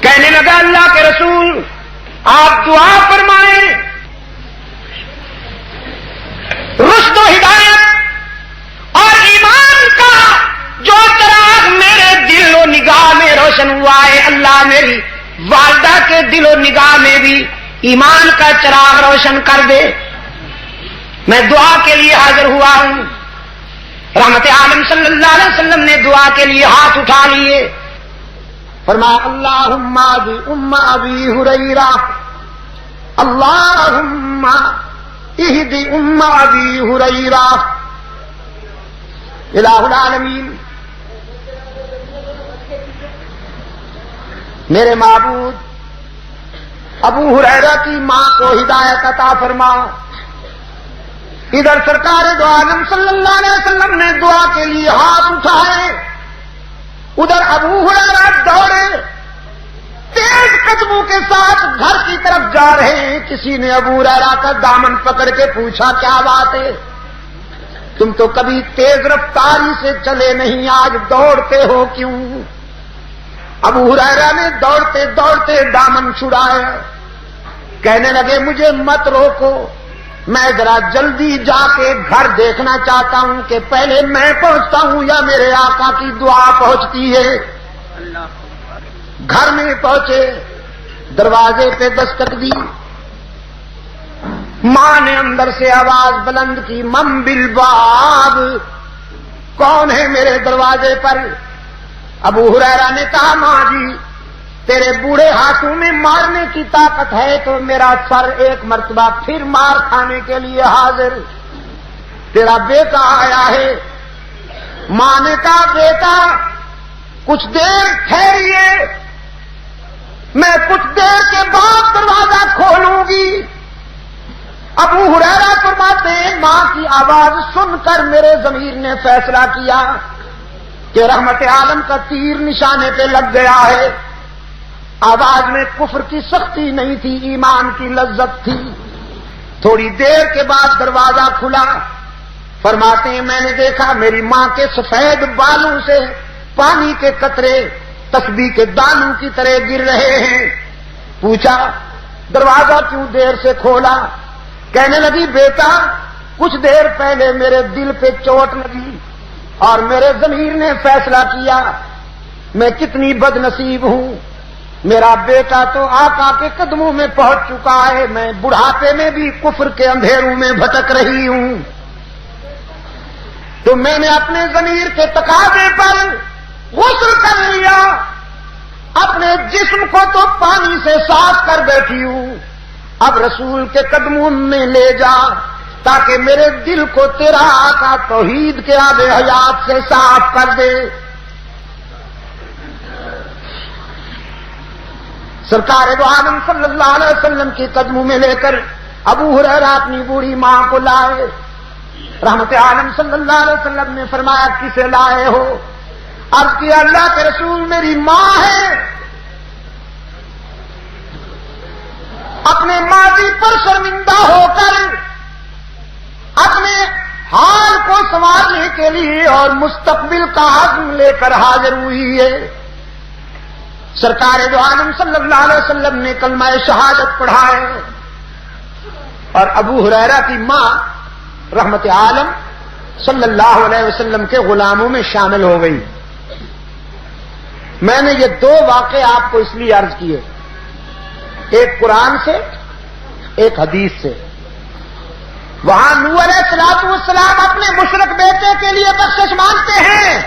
کہنے لگا اللہ کے رسول آپ دعا فرمائیں. روشن ہوا ہے، اللہ میری والدہ کے دل و نگاہ میں بھی ایمان کا چراغ روشن کر دے۔ میں دعا کے لیے حاضر ہوا ہوں۔ رحمت عالم صلی اللہ علیہ وسلم نے دعا کے لیے ہاتھ اٹھا لیے، فرمایا اللہم بی ام ابی ہریرہ، اللہم اہد ام ابی ہریرہ۔ الہ العالمین، میرے معبود ابو ہریرہ کی ماں کو ہدایت عطا فرما۔ ادھر سرکار دو عالم صلی اللہ علیہ وسلم نے دعا کے لیے ہاتھ اٹھائے، ادھر ابو ہریرہ دوڑے تیز قدموں کے ساتھ گھر کی طرف جا رہے ہیں۔ کسی نے ابو ہریرہ کا دامن پکڑ کے پوچھا کیا بات ہے؟ تم تو کبھی تیز رفتاری سے چلے نہیں، آج دوڑتے ہو کیوں؟ ابو ہریرہ نے دوڑتے دوڑتے دامن چھڑایا، کہنے لگے مجھے مت روکو، میں ذرا جلدی جا کے گھر دیکھنا چاہتا ہوں کہ پہلے میں پہنچتا ہوں یا میرے آقا کی دعا پہنچتی ہے۔ گھر میں پہنچے، دروازے پہ دستک دی، ماں نے اندر سے آواز بلند کی من بالباب، کون ہے میرے دروازے پر؟ ابو ہریرہ نے کہا ماں جی تیرے بوڑھے ہاتھوں میں مارنے کی طاقت ہے تو میرا سر ایک مرتبہ پھر مار کھانے کے لیے حاضر، تیرا بیٹا آیا ہے۔ ماں نے کہا بیٹا کچھ دیر ٹھہریے، میں کچھ دیر کے بعد دروازہ کھولوں گی۔ ابو ہریرہ فرماتے ہیں ماں کی آواز سن کر میرے ضمیر نے فیصلہ کیا کہ رحمت عالم کا تیر نشانے پہ لگ گیا ہے۔ آواز میں کفر کی سختی نہیں تھی، ایمان کی لذت تھی۔ تھوڑی دیر کے بعد دروازہ کھلا، فرماتے ہیں میں نے دیکھا میری ماں کے سفید بالوں سے پانی کے قطرے تسبیح کے دانوں کی طرح گر رہے ہیں۔ پوچھا دروازہ کیوں دیر سے کھولا؟ کہنے لگی بیٹا کچھ دیر پہلے میرے دل پہ چوٹ لگی اور میرے ضمیر نے فیصلہ کیا میں کتنی بد نصیب ہوں، میرا بیٹا تو آقا کے قدموں میں پہنچ چکا ہے، میں بڑھاپے میں بھی کفر کے اندھیروں میں بھٹک رہی ہوں، تو میں نے اپنے ضمیر کے تقاضے پر غسل کر لیا، اپنے جسم کو تو پانی سے صاف کر بیٹھی ہوں، اب رسول کے قدموں میں لے جا تاکہ میرے دل کو تیرا آقا توحید کے آب حیات سے صاف کر دے۔ سرکار دو عالم صلی اللہ علیہ وسلم کے قدموں میں لے کر ابو ہریرہ اپنی بوڑھی ماں کو لائے۔ رحمت عالم صلی اللہ علیہ وسلم نے فرمایا کسے لائے ہو؟ عرض کیا اللہ کے رسول میری ماں ہے، اپنے ماضی پر شرمندہ ہو کر اپنے حال کو سنوارنے کے لیے اور مستقبل کا عزم لے کر حاضر ہوئی ہے۔ سرکار دو عالم صلی اللہ علیہ وسلم نے کلمہ شہادت پڑھا ہے اور ابو ہریرہ کی ماں رحمت عالم صلی اللہ علیہ وسلم کے غلاموں میں شامل ہو گئی۔ میں نے یہ دو واقعے آپ کو اس لیے عرض کیے، ایک قرآن سے ایک حدیث سے۔ وہاں نوح علیہ السلام اپنے مشرک بیٹے کے لیے بخشش مانگتے ہیں،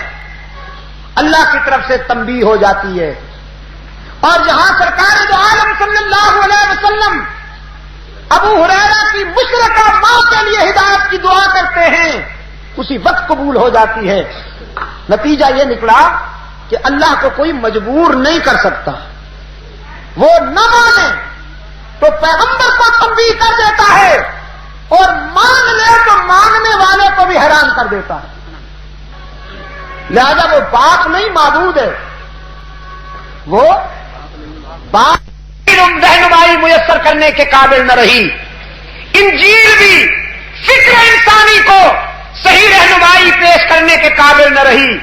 اللہ کی طرف سے تنبیہ ہو جاتی ہے، اور جہاں سرکار دو عالم صلی اللہ علیہ وسلم ابو ہریرہ کی مشرکہ ماں کے لیے ہدایت کی دعا کرتے ہیں اسی وقت قبول ہو جاتی ہے۔ نتیجہ یہ نکلا کہ اللہ کو کوئی مجبور نہیں کر سکتا، وہ نہ مانے تو پیغمبر کو تنبیہ کر دیتا ہے اور مان لے تو ماننے والے کو بھی حیران کر دیتا ہے، لہذا وہ بات نہیں معبود ہے، وہ بات رہنمائی میسر کرنے کے قابل نہ رہی۔ انجیل بھی فکر انسانی کو صحیح رہنمائی پیش کرنے کے قابل نہ رہی۔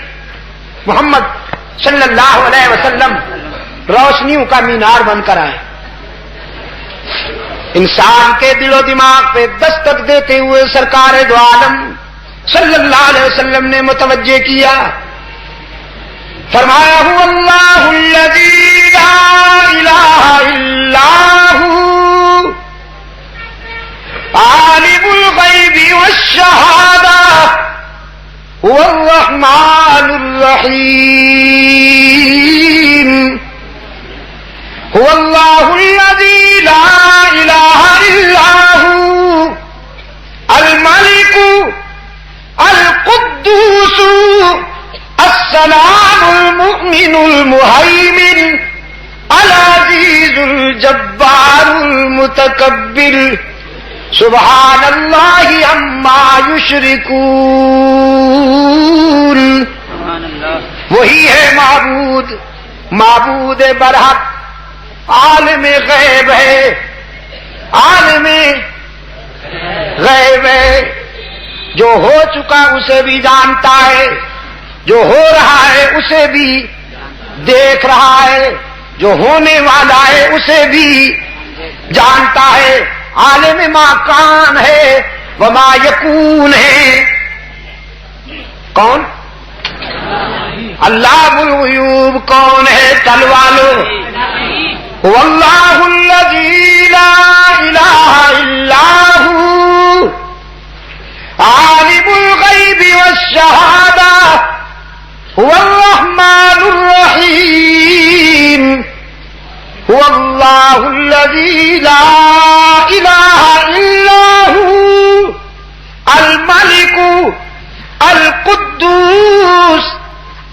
محمد صلی اللہ علیہ وسلم روشنیوں کا مینار بن کر آئے، انسان کے دل و دماغ پہ دستک دیتے ہوئے سرکار دو عالم صلی اللہ علیہ وسلم نے متوجہ کیا فرمایا هو اللہ الذی لا الہ الا ہو عالم الغیب والشہادہ هو الرحمن الرحیم هو اللہ الذی لا الہ الا ہو الملک القدوس السلام المؤمن المہیمن العزیز الجبار المتکبر سبحان اللہ عما یشرکون. وہی ہے معبود برحق، عالم غیب ہے، عالم غیب ہے. جو ہو چکا اسے بھی جانتا ہے، جو ہو رہا ہے اسے بھی دیکھ رہا ہے، جو ہونے والا ہے اسے بھی جانتا ہے. عالم ما کان ہے وما یکون ہے. کون؟ علام الغیوب کون ہے؟ تلوالو. واللہ الذی لا الہ الا ہو عالم الغیب والشہادہ هو الرحمن الرحیم هو اللہ الذی لا الہ الا ہو الملک القدوس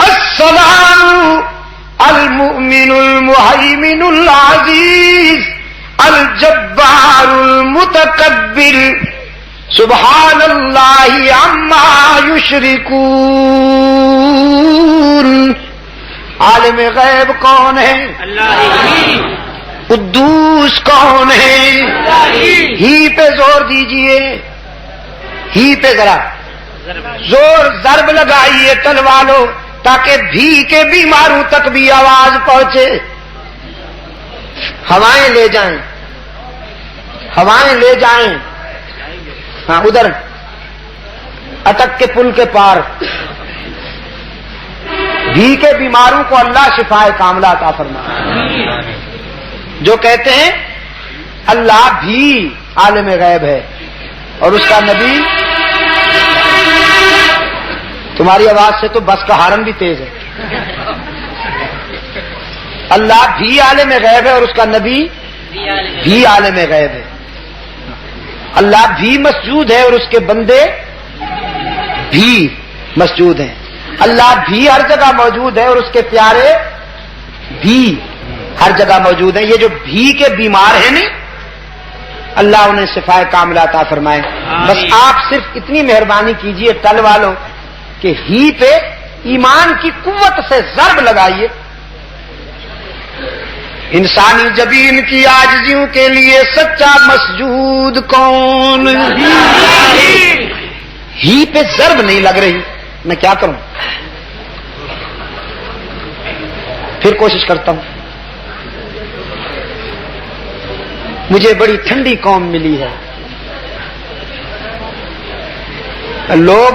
السلام المؤمن المہیمن العزیز الجبار المتکبر سبحان اللہ عما یشرکون. عالم غیب کون ہے؟ اللہ. قدوس کون ہے؟ ہی پہ زور دیجئے، ہی پہ ذرا زور ضرب لگائیے تلوالو، تاکہ بھی کے بیماروں تک بھی آواز پہنچے. ہوائیں لے جائیں، ہوائیں لے جائیں. ہاں ادھر اٹک کے پل کے پار بھی کے بیماروں کو اللہ شفائے کاملہ عطا فرمائے. جو کہتے ہیں اللہ بھی عالم غیب ہے اور اس کا نبی، تمہاری آواز سے تو بس کا ہارن بھی تیز ہے. اللہ بھی عالم غیب ہے اور اس کا نبی بھی عالم غیب ہے. اللہ بھی مسجود ہے اور اس کے بندے بھی مسجود ہیں. اللہ بھی ہر جگہ موجود ہے اور اس کے پیارے بھی ہر جگہ موجود ہیں. یہ جو بھی کے بیمار ہیں نہیں، اللہ انہیں شفائے کاملہ عطا فرمائے. بس آپ صرف اتنی مہربانی کیجئے تل والوں کہ ہی پہ ایمان کی قوت سے ضرب لگائیے. انسانی جبین کی عاجزیوں کے لیے سچا مسجود کون؟ ہی پہ ضرب نہیں لگ رہی، میں کیا کروں؟ پھر کوشش کرتا ہوں. مجھے بڑی ٹھنڈی قوم ملی ہے. لوگ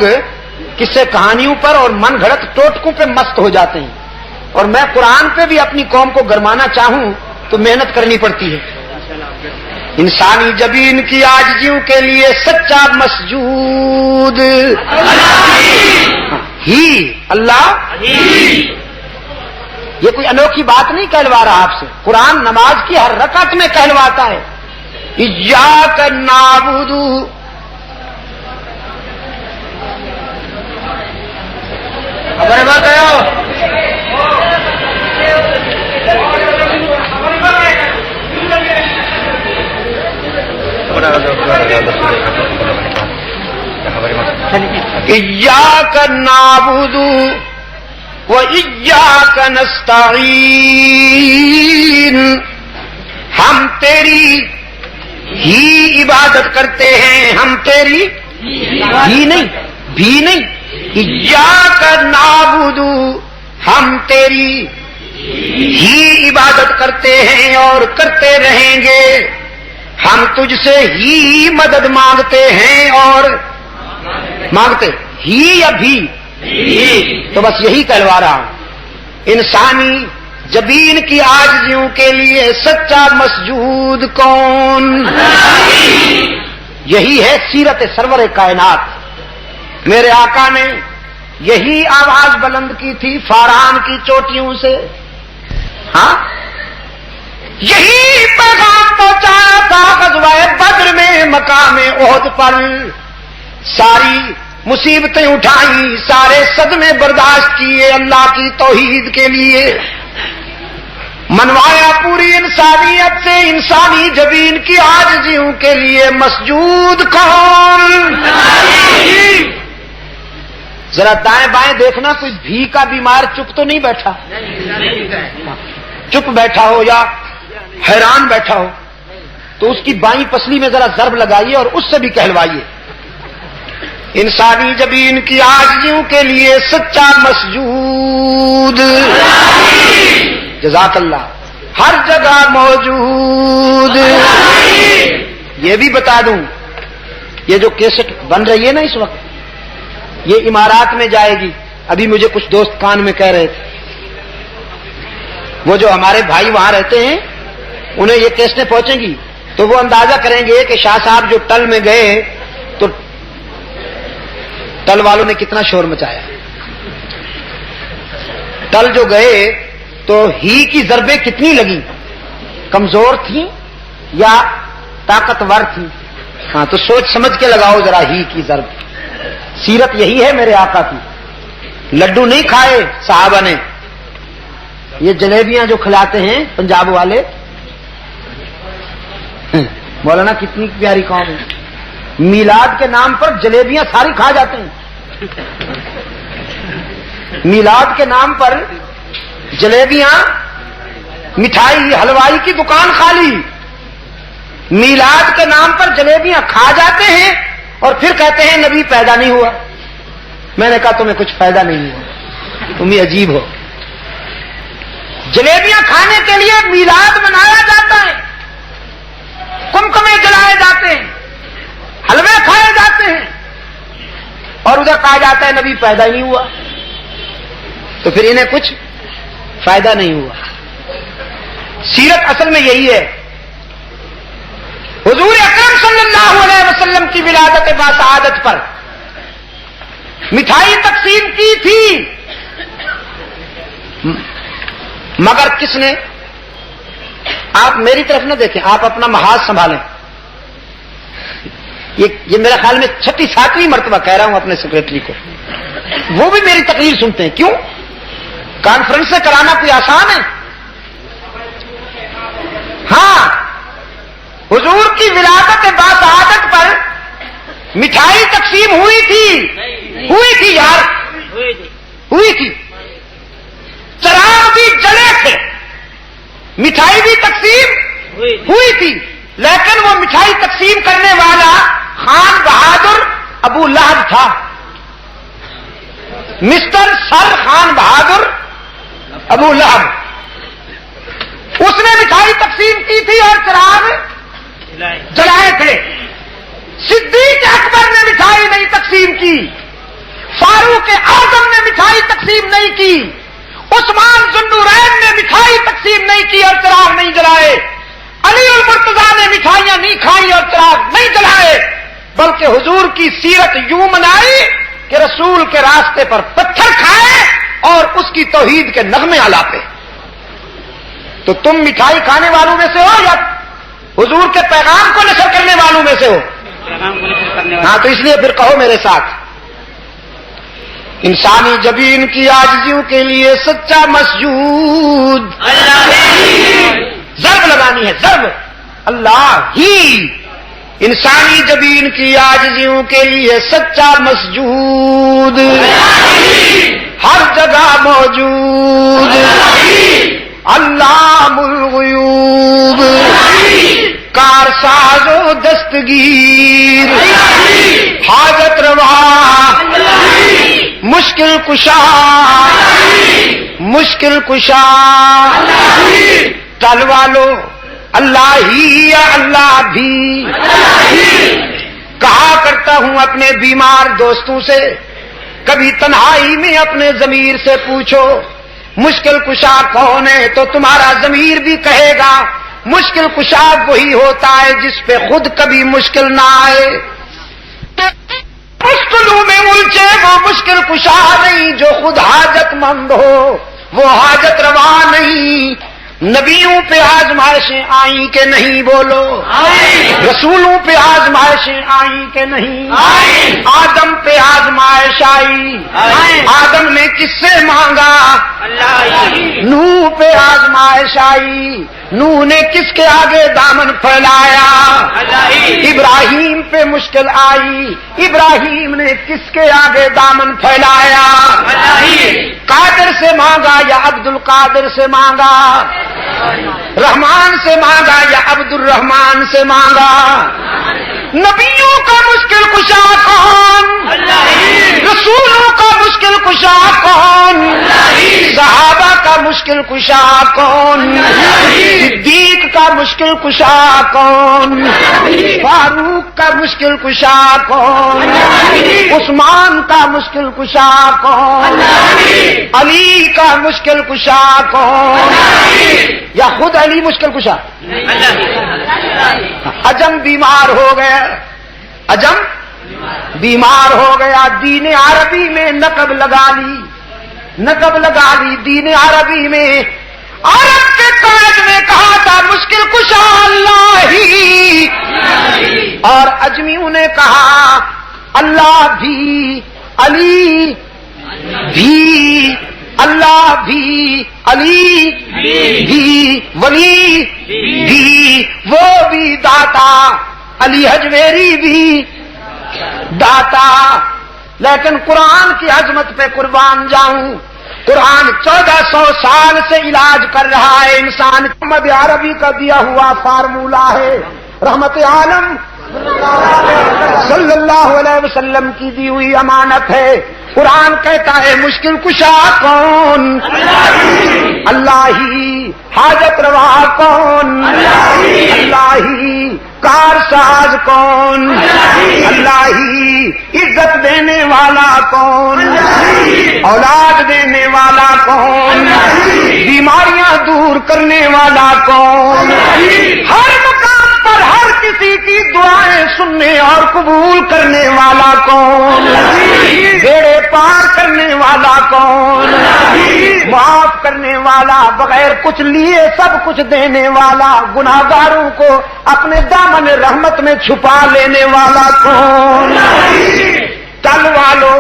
قصے کہانیوں پر اور من گھڑت ٹوٹکوں پہ مست ہو جاتے ہیں، اور میں قرآن پہ بھی اپنی قوم کو گرمانا چاہوں تو محنت کرنی پڑتی ہے. انسانی جبین کی عاجزیوں کے لیے سچا مسجود ہی اللہ. یہ کوئی انوکھی بات نہیں کہلوا رہا آپ سے، قرآن نماز کی ہر رکعت میں کہلواتا ہے ایاک نعبد. خبر بات ہے ایاک نعبد وَإِيَّاكَ نَسْتَعِينُ. ہم تیری ہی عبادت کرتے ہیں، ہم تیری ہی نہیں بھی نہیں. ایاک نعبد، ہم تیری ہی عبادت کرتے ہیں اور کرتے رہیں گے. ہم تجھ سے ہی مدد مانگتے ہیں اور مانگتے ہی یا بھی، تو بس یہی کہلوا رہا ہوں. انسانی جبین کی عاجزیوں کے لیے سچا مسجود کون؟ یہی ہے سیرت سرور کائنات. میرے آقا نے یہی آواز بلند کی تھی فاران کی چوٹیوں سے. ہاں یہی پیغام پہنچایا تھا غزوہ بدر میں مقام احد پر. ساری مصیبتیں اٹھائیں، سارے صدمے برداشت کیے اللہ کی توحید کے لیے. منوایا پوری انسانیت سے انسانی جبین کی عاجزیوں کے لیے مسجود کون؟ ذرا دائیں بائیں دیکھنا، کوئی بھی کا بیمار چپ تو نہیں بیٹھا؟ چپ بیٹھا ہو یا حیران بیٹھا ہو تو اس کی بائیں پسلی میں ذرا ضرب لگائیے اور اس سے بھی کہلوائیے. انسانی جبین کی عاجزیوں کے لیے سچا مسجود. جزاک اللہ. ہر جگہ موجود. یہ بھی بتا دوں، یہ جو کیسٹ بن رہی ہے نا اس وقت، یہ امارات میں جائے گی. ابھی مجھے کچھ دوست کان میں کہہ رہے تھے، وہ جو ہمارے بھائی وہاں رہتے ہیں انہیں یہ کیسٹیں پہنچیں گی تو وہ اندازہ کریں گے کہ شاہ صاحب جو ٹل میں گئے تو ٹل والوں نے کتنا شور مچایا. ٹل جو گئے تو ہی کی ضربیں کتنی لگیں، کمزور تھیں یا طاقتور تھیں؟ ہاں تو سوچ سمجھ کے لگاؤ ذرا ہی کی ضرب. سیرت یہی ہے میرے آقا کی. لڈو نہیں کھائے صحابہ نے، یہ جلیبیاں جو کھلاتے ہیں پنجاب والے. مولانا کتنی پیاری قوم ہے، میلاد کے نام پر جلیبیاں ساری کھا جاتے ہیں. میلاد کے نام پر جلیبیاں، مٹھائی، حلوائی کی دکان خالی. میلاد کے نام پر جلیبیاں کھا جاتے ہیں اور پھر کہتے ہیں نبی پیدا نہیں ہوا. میں نے کہا تمہیں کچھ فائدہ نہیں ہوا، تم ہی عجیب ہو. جلیبیاں کھانے کے لیے میلاد منایا جاتا ہے، کمکمے جلائے جاتے ہیں، حلوے کھائے جاتے ہیں، اور ادھر کہا جاتا ہے نبی پیدا ہی نہیں ہوا. تو پھر انہیں کچھ فائدہ نہیں ہوا. سیرت اصل میں یہی ہے. حضور اکرم صلی اللہ علیہ وسلم کی ولادت باسعادت پر مٹھائی تقسیم کی تھی، مگر کس نے؟ آپ میری طرف نہ دیکھیں، آپ اپنا محاذ سنبھالیں. یہ میرے خیال میں 6 7ویں مرتبہ کہہ رہا ہوں اپنے سیکرٹری کو، وہ بھی میری تقریر سنتے ہیں. کیوں؟ کانفرنس سے کرانا کوئی آسان ہے؟ ہاں، حضور کی ولادت باسعادت پر مٹھائی تقسیم ہوئی تھی یار، ہوئی تھی. چراغ بھی جلے تھے، مٹھائی بھی تقسیم ہوئی تھی، لیکن وہ مٹھائی تقسیم کرنے والا خان بہادر ابو لہب تھا. مسٹر سر خان بہادر ابو لہب، اس نے مٹھائی تقسیم کی تھی اور چراغ جلائے تھے. صدیق اکبر نے مٹھائی نہیں تقسیم کی، فاروق اعظم نے مٹھائی تقسیم نہیں کی، عثمان ذوالنورین نے مٹھائی تقسیم نہیں کی اور چراغ نہیں جلائے، علی المرتضیٰ نے مٹھائیاں نہیں کھائی اور چراغ نہیں جلائے، بلکہ حضور کی سیرت یوں منائی کہ رسول کے راستے پر پتھر کھائے اور اس کی توحید کے نغمے آلاپے. تو تم مٹھائی کھانے والوں میں سے ہو یا حضور کے پیغام کو نشر کرنے والوں میں سے ہو؟ ہاں، تو اس لیے پھر کہو میرے ساتھ، انسانی جبین کی عاجزیوں کے لیے سچا مسجود. ضرب لگانی ہے، ضرب. اللہ ہی انسانی جبین کی عاجزیوں کے لیے سچا مسجود، ہر جگہ موجود. علام الغیوب، کارساز و دستگیر، حاجت روا، مشکل کشا، مشکل کشا. ٹل والو اللہ ہی یا اللہ بھی. کہا کرتا ہوں اپنے بیمار دوستوں سے، کبھی تنہائی میں اپنے ضمیر سے پوچھو مشکل کشا کون ہے تو تمہارا ضمیر بھی کہے گا مشکل کشا وہی ہوتا ہے جس پہ خود کبھی مشکل نہ آئے. مشکلوں میں الجھے وہ مشکل کشا نہیں جو خود حاجت مند ہو وہ حاجت روا نہیں. نبیوں پہ آزمائشیں آئیں کہ نہیں بولو رسولوں پہ آزمائشیں آئیں کہ نہیں آدم پہ آزمائش آئی آدم نے کس سے مانگا نوح پہ آزمائش آئی نوح نے کس کے آگے دامن پھیلایا ابراہیم پہ مشکل آئی ابراہیم نے کس کے آگے دامن پھیلایا قادر سے مانگا یا عبد القادر سے مانگا رحمان سے مانگا یا عبد الرحمان سے مانگا نبیوں کا مشکل کشا کون رسولوں کا مشکل کشا کون صحابہ کا مشکل کشا کون صدیق کا مشکل کشا کون فاروق کا مشکل کشا کون عثمان کا مشکل کشا کون علی کا مشکل کشا کون یا خود علی مشکل کشا عجم بیمار ہو گیا عجم بیمار ہو گیا دین عربی میں نقب لگا لی دین عربی میں عرب کے قائد نے کہا تھا مشکل کشا اللہ ہی اور اجمیوں نے کہا اللہ بھی علی بھی اللہ بھی علی بھی ولی بھی وہ بھی داتا علی حجویری بھی داتا. لیکن قرآن کی عظمت پہ قربان جاؤں قرآن 1400 سال سے علاج کر رہا ہے انسان. محمد عربی کا دیا ہوا فارمولہ ہے رحمت عالم صلی اللہ علیہ وسلم کی دی ہوئی امانت ہے. قرآن کہتا ہے مشکل کشا کون اللہ ہی حاجت روا کون اللہ ہی کار ساز کون اللہ ہی عزت دینے والا کون اولاد دینے والا کون بیماریاں دور کرنے والا کون ہر مقام پر ہر کسی کی دعائیں سننے اور قبول کرنے والا کون بیڑے پار کرنے والا کون معاف کرنے والا بغیر کچھ لیے سب کچھ دینے والا گناہگاروں کو اپنے دامن رحمت میں چھپا لینے والا کون چل والو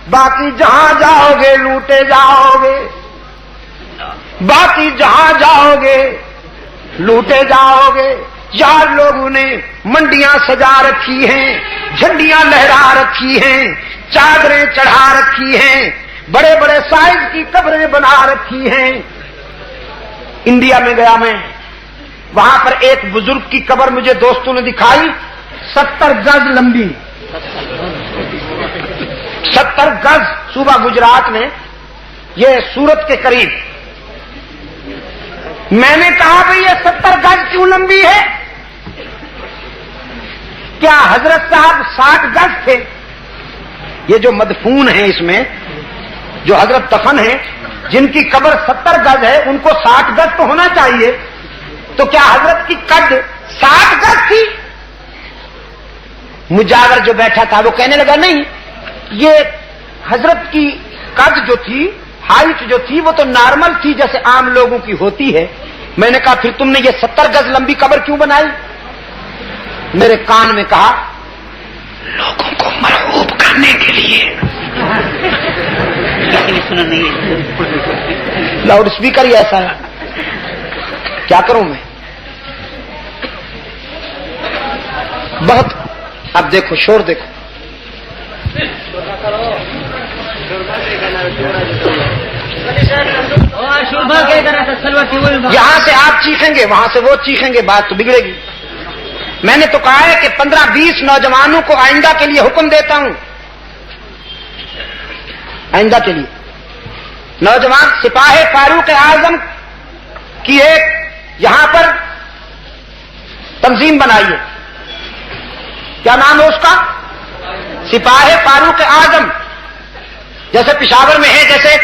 باقی جہاں جاؤ گے لوٹے جاؤ گے باقی جہاں جاؤ گے لوٹے جاؤ گے. یار لوگوں نے منڈیاں سجا رکھی ہیں جھنڈیاں لہرا رکھی ہیں چادریں چڑھا رکھی ہیں بڑے بڑے سائز کی قبریں بنا رکھی ہیں. انڈیا میں گیا میں وہاں پر ایک بزرگ کی قبر مجھے دوستوں نے دکھائی 70 گز لمبی 70 گز صوبہ گجرات میں یہ سورت کے قریب. میں نے کہا بھئی یہ 70 گز کیوں لمبی ہے کیا حضرت صاحب 60 گز تھے یہ جو مدفون ہیں اس میں جو حضرت دفن ہیں جن کی قبر 70 گز ہے ان کو 60 گز تو ہونا چاہیے تو کیا حضرت کی قد 60 گز تھی. مجاور جو بیٹھا تھا وہ کہنے لگا نہیں یہ حضرت کی قد جو تھی ہائٹ جو تھی وہ تو نارمل تھی جیسے عام لوگوں کی ہوتی ہے. میں نے کہا پھر تم نے یہ 70 گز لمبی قبر کیوں بنائی. میرے کان میں کہا لوگوں کو مرعوب کرنے کے لیے. لاؤڈ اسپیکر ہی ایسا ہے کیا کروں میں بہت. اب دیکھو شور دیکھو یہاں سے آپ چیخیں گے وہاں سے وہ چیخیں گے بات تو بگڑے گی. میں نے تو کہا ہے کہ 15-20 نوجوانوں کو آئندہ کے لیے حکم دیتا ہوں. آئندہ کے لیے نوجوان سپاہ فاروق اعظم کی ایک یہاں پر تنظیم بنائیے. کیا نام ہے اس کا سپاہ فاروق اعظم. جیسے پشاور میں ہے جیسے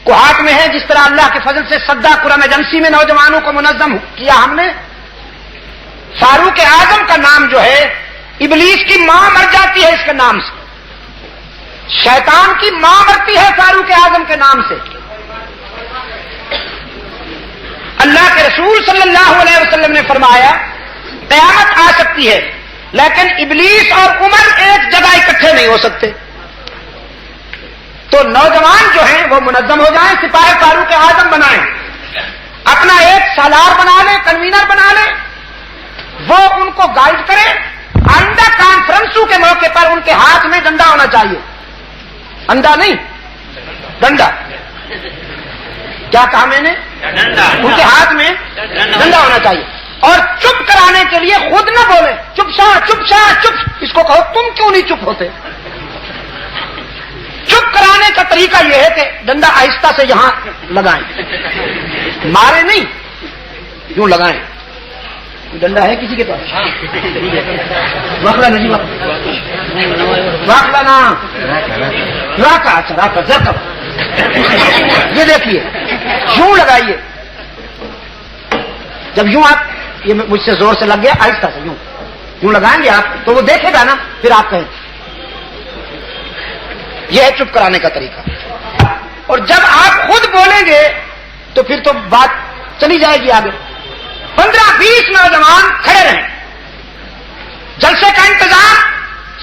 کوہاٹ میں ہے، جس طرح اللہ کے فضل سے سدا قرآن ایجنسی میں نوجوانوں کو منظم کیا ہم نے. فاروق اعظم کا نام جو ہے، ابلیس کی ماں مر جاتی ہے اس کے نام سے، شیطان کی ماں مرتی ہے فاروق اعظم کے نام سے. اللہ کے رسول صلی اللہ علیہ وسلم نے فرمایا قیامت آ سکتی ہے لیکن ابلیس اور عمر ایک جگہ اکٹھے نہیں ہو سکتے. تو نوجوان جو ہیں وہ منظم ہو جائیں، سپاہی فاروق اعظم بنائیں، اپنا ایک سالار بنا لیں، کنوینر بنا لیں، وہ ان کو گائیڈ کرے. آئندہ کانفرنسوں کے موقع پر ان کے ہاتھ میں ڈنڈا ہونا چاہیے، انڈا نہیں ڈنڈا. کیا کہا میں نے؟ ان کے ہاتھ میں ڈنڈا ہونا چاہیے. اور چپ کرانے کے لیے خود نہ بولے، چپ شاہ چپ شاہ چپ. اس کو کہو تم کیوں نہیں چپ ہوتے؟ چپ کرانے کا طریقہ یہ ہے کہ ڈنڈا آہستہ سے یہاں لگائیں، مارے نہیں، یوں لگائیں. ڈنڈا ہے کسی کے پاس؟ واقعہ نہیں، واقعہ نا راکا. اچھا راکا ذرا یہ دیکھیے، یوں لگائیے. جب یوں آپ، یہ مجھ سے زور سے لگ گیا، آہستہ سے یوں لگائیں گے آپ تو وہ دیکھے گا نا، پھر آپ کہیں. یہ ہے چپ کرانے کا طریقہ. اور جب آپ خود بولیں گے تو پھر تو بات چلی جائے گی آگے. 15-20 نوجوان کھڑے رہیں، جلسے کا انتظام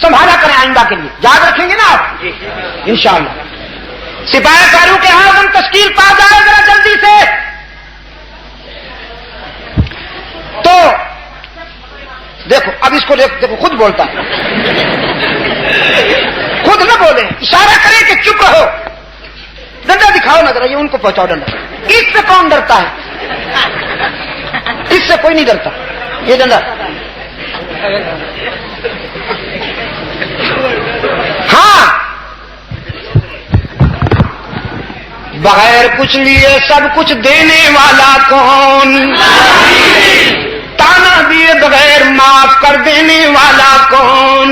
سنبھالا کریں آئندہ کے لیے. یاد رکھیں گے نا آپ انشاءاللہ. سپاہی فاروق اعظم تشکیل پا جائے ذرا جلدی سے. تو دیکھو اب اس کو دیکھو خود بولتا ہے، خود نہ بولیں، اشارہ کریں کہ چپ رہو. ڈنڈا دکھاؤ نا ذرا، یہ ان کو پہنچاؤ ڈنڈا. اس سے کون ڈرتا ہے؟ اس سے کوئی نہیں ڈرتا. یہ ڈنڈا ہاں، بغیر کچھ لیے سب کچھ دینے والا کون؟ تانا دیے بغیر معاف کر دینے والا کون؟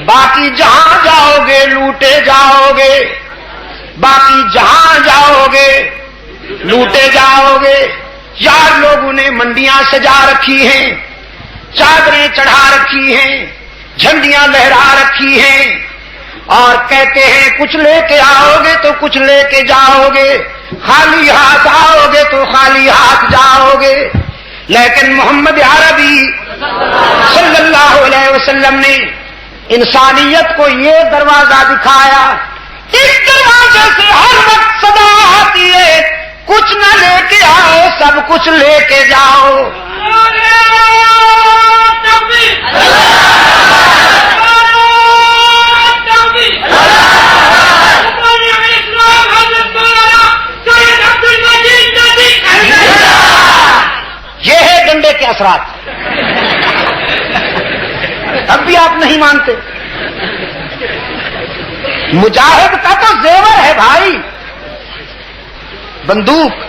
باقی جہاں جاؤ گے لوٹے جاؤ گے، باقی جہاں جاؤ گے لوٹے جاؤ گے. یار لوگوں نے منڈیاں سجا رکھی ہیں، چادریں چڑھا رکھی ہیں، جھنڈیاں لہرا رکھی ہیں، اور کہتے ہیں کچھ لے کے آؤ گے تو کچھ لے کے جاؤ گے، خالی ہاتھ آؤ گے تو خالی ہاتھ جاؤ گے. لیکن محمد عربی صلی اللہ علیہ وسلم نے انسانیت کو یہ دروازہ دکھایا. اس دروازے سے ہر وقت صدا آتی ہے، کچھ نہ لے کے آؤ سب کچھ لے کے جاؤ. یہ ہے ڈنڈے کے اثرات. اب بھی آپ نہیں مانتے. مجاہد کا تو زیور ہے بھائی، بندوق.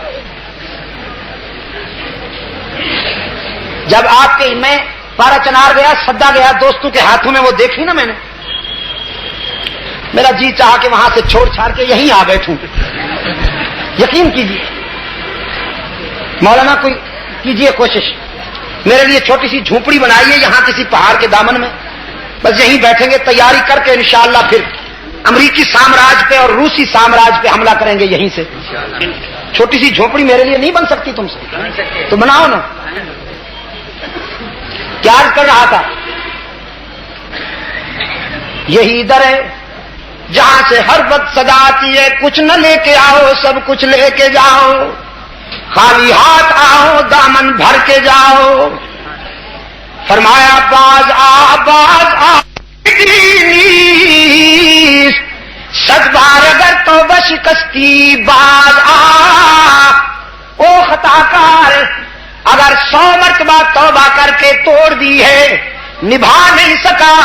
جب آپ کے میں پارا چنار گیا، سدا گیا دوستوں کے ہاتھوں میں، وہ دیکھی نا میں نے، میرا جی چاہا کہ وہاں سے چھوڑ چھاڑ کے یہیں آ بیٹھوں. یقین کیجیے مولانا، کوئی کیجیے کوشش، میرے لیے چھوٹی سی جھونپڑی بنائیے یہاں کسی پہاڑ کے دامن میں، بس یہیں بیٹھیں گے، تیاری کر کے انشاءاللہ پھر امریکی سامراج پہ اور روسی سامراج پہ حملہ کریں گے یہیں سے. چھوٹی سی جھونپڑی میرے لیے نہیں بن سکتی تم سے؟ تو بناؤ نا. کیا عرض کر رہا تھا؟ یہی در ہے جہاں سے ہر وقت صدا آتی ہے، کچھ نہ لے کے آؤ سب کچھ لے کے جاؤ، خالی ہاتھ آؤ دامن بھر کے جاؤ. فرمایا باز آ صد بار اگر توبہ شکستی باز آ. او خطا کار، اگر 100 مرتبہ توبہ کر کے توڑ دی ہے، نبھا نہیں سکا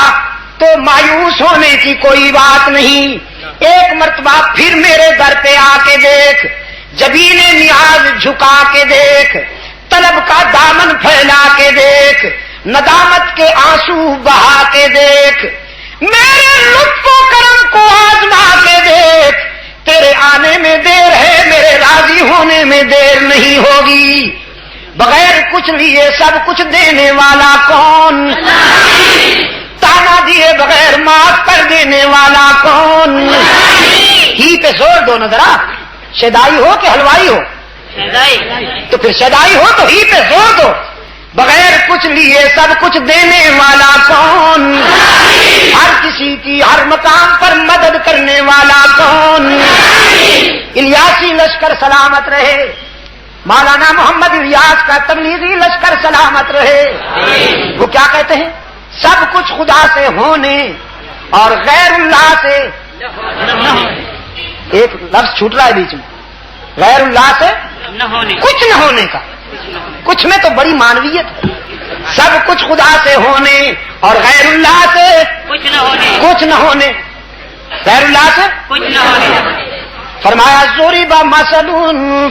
تو مایوس ہونے کی کوئی بات نہیں. ایک مرتبہ پھر میرے در پہ آ کے دیکھ، جبین نیاز جھکا کے دیکھ، طلب کا دامن پھیلا کے دیکھ، ندامت کے آنسو بہا کے دیکھ، میرے لطف و کرم کو آزما کے دیکھ. تیرے آنے میں دیر ہے، میرے راضی ہونے میں دیر نہیں ہوگی۔ بغیر کچھ لیے سب کچھ دینے والا کون؟ تانا دیے بغیر معاف کر دینے والا کون؟ ہی پہ زور دو نا ذرا، شیدائی ہو کہ حلوائی ہو؟ تو پھر شیدائی ہو تو ہی پہ زور دو۔ بغیر کچھ لیے سب کچھ دینے والا کون؟ ہر کسی کی ہر مقام پر مدد کرنے والا کون؟ الیاسی لشکر سلامت رہے، مولانا محمد الیاس کا تبلیغی لشکر سلامت رہے۔ وہ کیا کہتے ہیں؟ سب کچھ خدا سے ہونے اور غیر اللہ سے ایک لفظ چھوٹ رہا ہے بیچ میں، غیر اللہ سے کچھ نہ ہونے کا۔ کچھ میں تو بڑی معنویت ہے، سب کچھ خدا سے ہونے اور غیر اللہ سے کچھ نہ ہونے، غیر اللہ سے کچھ نہ ہونے۔ فرمایا ضرب مثل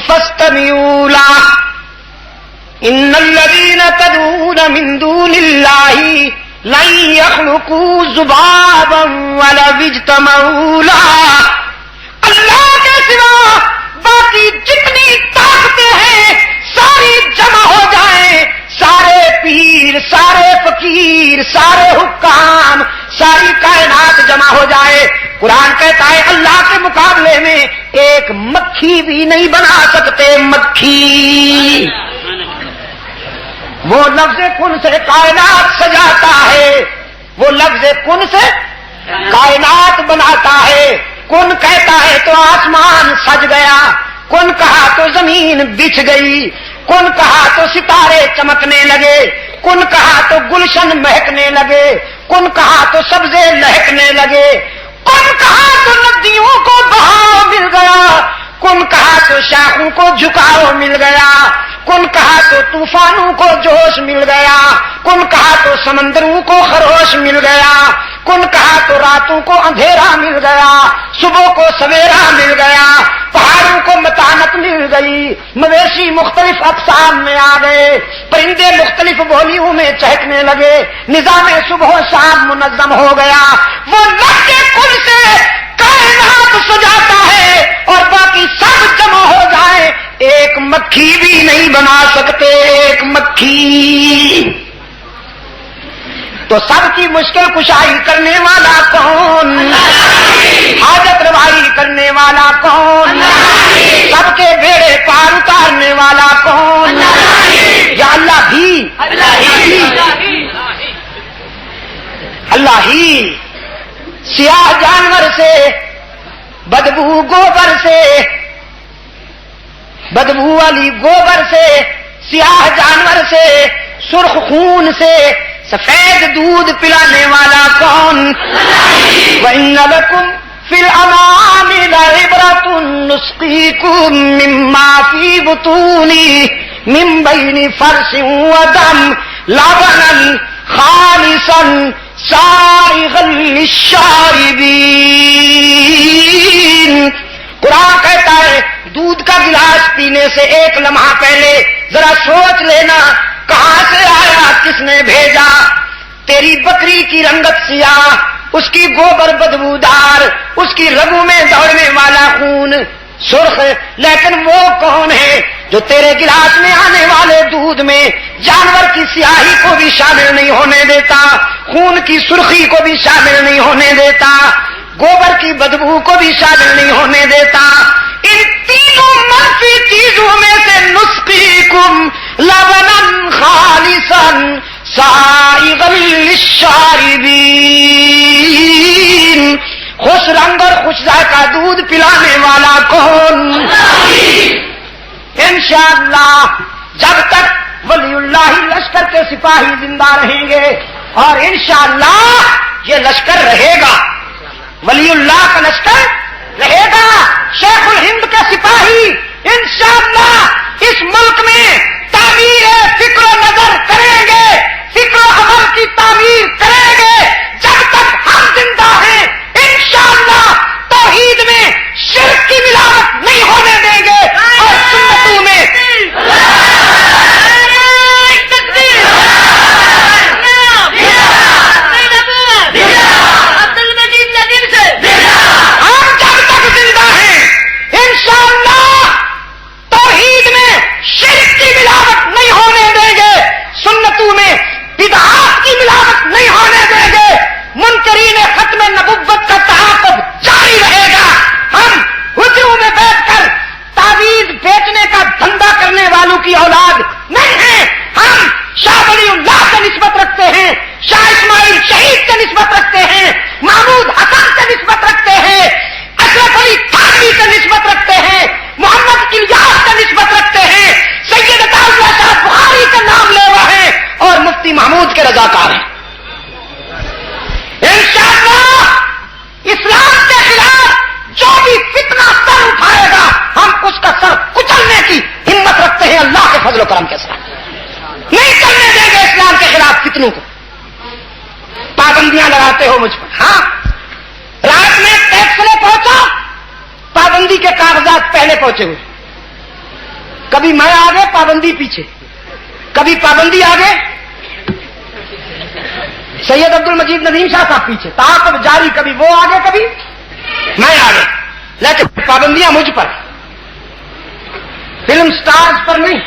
فاستمعوا له ان الذين تدعون من دون الله لن يخلقوا ذبابا ولو اجتمعوا له۔ اللہ کے سوا باقی جتنی طاقتیں ہیں ساری جمع ہو جائیں، سارے پیر، سارے فقیر، سارے حکام، ساری کائنات جمع ہو جائے، قرآن کہتا ہے اللہ کے مقابلے میں ایک مکھی بھی نہیں بنا سکتے۔ مکھی وہ لفظ کن سے کائنات سجاتا ہے، وہ لفظ کن سے کائنات بناتا ہے۔ کن کہتا ہے تو آسمان سج گیا، کن کہا تو زمین بچھ گئی، کن کہا تو ستارے چمکنے لگے، کن کہا تو گلشن مہکنے لگے، کن کہا تو سبزے لہکنے لگے، کن کہا تو ندیوں کو بہاؤ مل گیا، کن کہا تو شاخوں کو جھکاؤ مل گیا، کن کہا تو طوفانوں کو جوش مل گیا، کن کہا تو سمندروں کو خروش مل گیا، کن کہا تو راتوں کو اندھیرا مل گیا، صبح کو سویرا مل گیا، پہاڑوں کو متانت مل گئی، مویشی مختلف اقسام میں آ گئے، پرندے مختلف بولیوں میں چہکنے لگے، نظام صبح و شام منظم ہو گیا۔ وہ لفظ کن سے کائنات سجاتا ہے اور باقی سب جمع ہو جائے، ایک مکھی بھی نہیں بنا سکتے، ایک مکھی۔ تو سب کی مشکل کشائی کرنے والا کون؟ حاجت روائی کرنے والا کون؟ سب کے بیڑے پار اتارنے والا کون؟ یا اللہ ہی، اللہ ہی۔ سیاہ جانور سے، بدبو گوبر سے، بدبو والی گوبر سے، سیاہ جانور سے، سرخ خون سے سفید دودھ پلانے والا کون؟ وَإِنَّ لَكُمْ فِي الْأَنْعَامِ لَعِبْرَةً نُسْقِيكُم مِّمَّا فِي بُطُونِهِ مِن بَيْنِ فَرْثٍ وَدَمٍ لَبَنًا خَالِصًا سَائِغًا لِّلشَّارِبِينَ۔ قرآن کہتا ہے دودھ کا گلاس پینے سے ایک لمحہ پہلے ذرا سوچ لینا کہاں سے آیا، کس نے بھیجا۔ تیری بکری کی رنگت سیاہ، اس کی گوبر بدبودار، اس کی رگوں میں دوڑنے والا خون سرخ، لیکن وہ کون ہے جو تیرے گلاس میں آنے والے دودھ میں جانور کی سیاہی کو بھی شامل نہیں ہونے دیتا، خون کی سرخی کو بھی شامل نہیں ہونے دیتا، گوبر کی بدبو کو بھی شامل نہیں ہونے دیتا۔ ان تینوں منفی چیزوں میں سے نسقیکم لبنا خالصا سائغا للشاربین، خوش رنگ اور خوش ذائقہ دودھ پلانے والا کون؟ انشاءاللہ جب تک ولی اللہ لشکر کے سپاہی زندہ رہیں گے، اور انشاءاللہ یہ لشکر رہے گا، ولی اللہ کا لشکر رہے گا، شیخ الہند کے سپاہی انشاءاللہ اس ملک میں تعمیر فکر و نظر کریں گے، فکر و عمل کی تعمیر کریں گے۔ جب تک ہم زندہ ہیں انشاءاللہ توحید میں شرک کی ملاوٹ نہیں ہونے دیں گے، اور سنتوں میں پابندیاں لگاتے ہو مجھ پر. ہاں رات میں ٹیکس لے پہنچا, پابندی کے کاغذات پہلے پہنچے ہوئے, کبھی میں آگے پابندی پیچھے, کبھی پابندی آگے سید عبد المجید ندیم شاہ صاحب پیچھے, تعاقب جاری, کبھی وہ آگے کبھی میں آگے, لیکن پابندیاں مجھ پر, فلم سٹارز پر نہیں.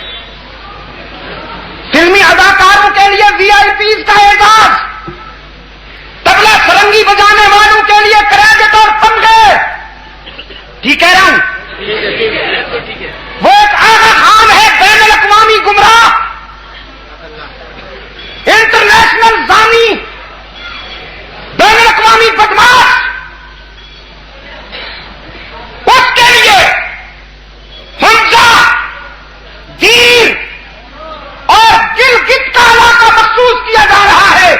فلمی اداکاروں کے لیے وی آئی پیز کا اعزاز, تبلا سرنگی بجانے والوں کے لیے کریڈٹ اور تمغے. ٹھیک کہہ رہا ہوں؟ وہ ایک آغا خان ہے بین الاقوامی گمراہ, انٹرنیشنل زانی, بین الاقوامی بدماش. اس کے لیے ہنجا, دیر اور گلگت کا علاقہ مخصوص کیا جا رہا ہے.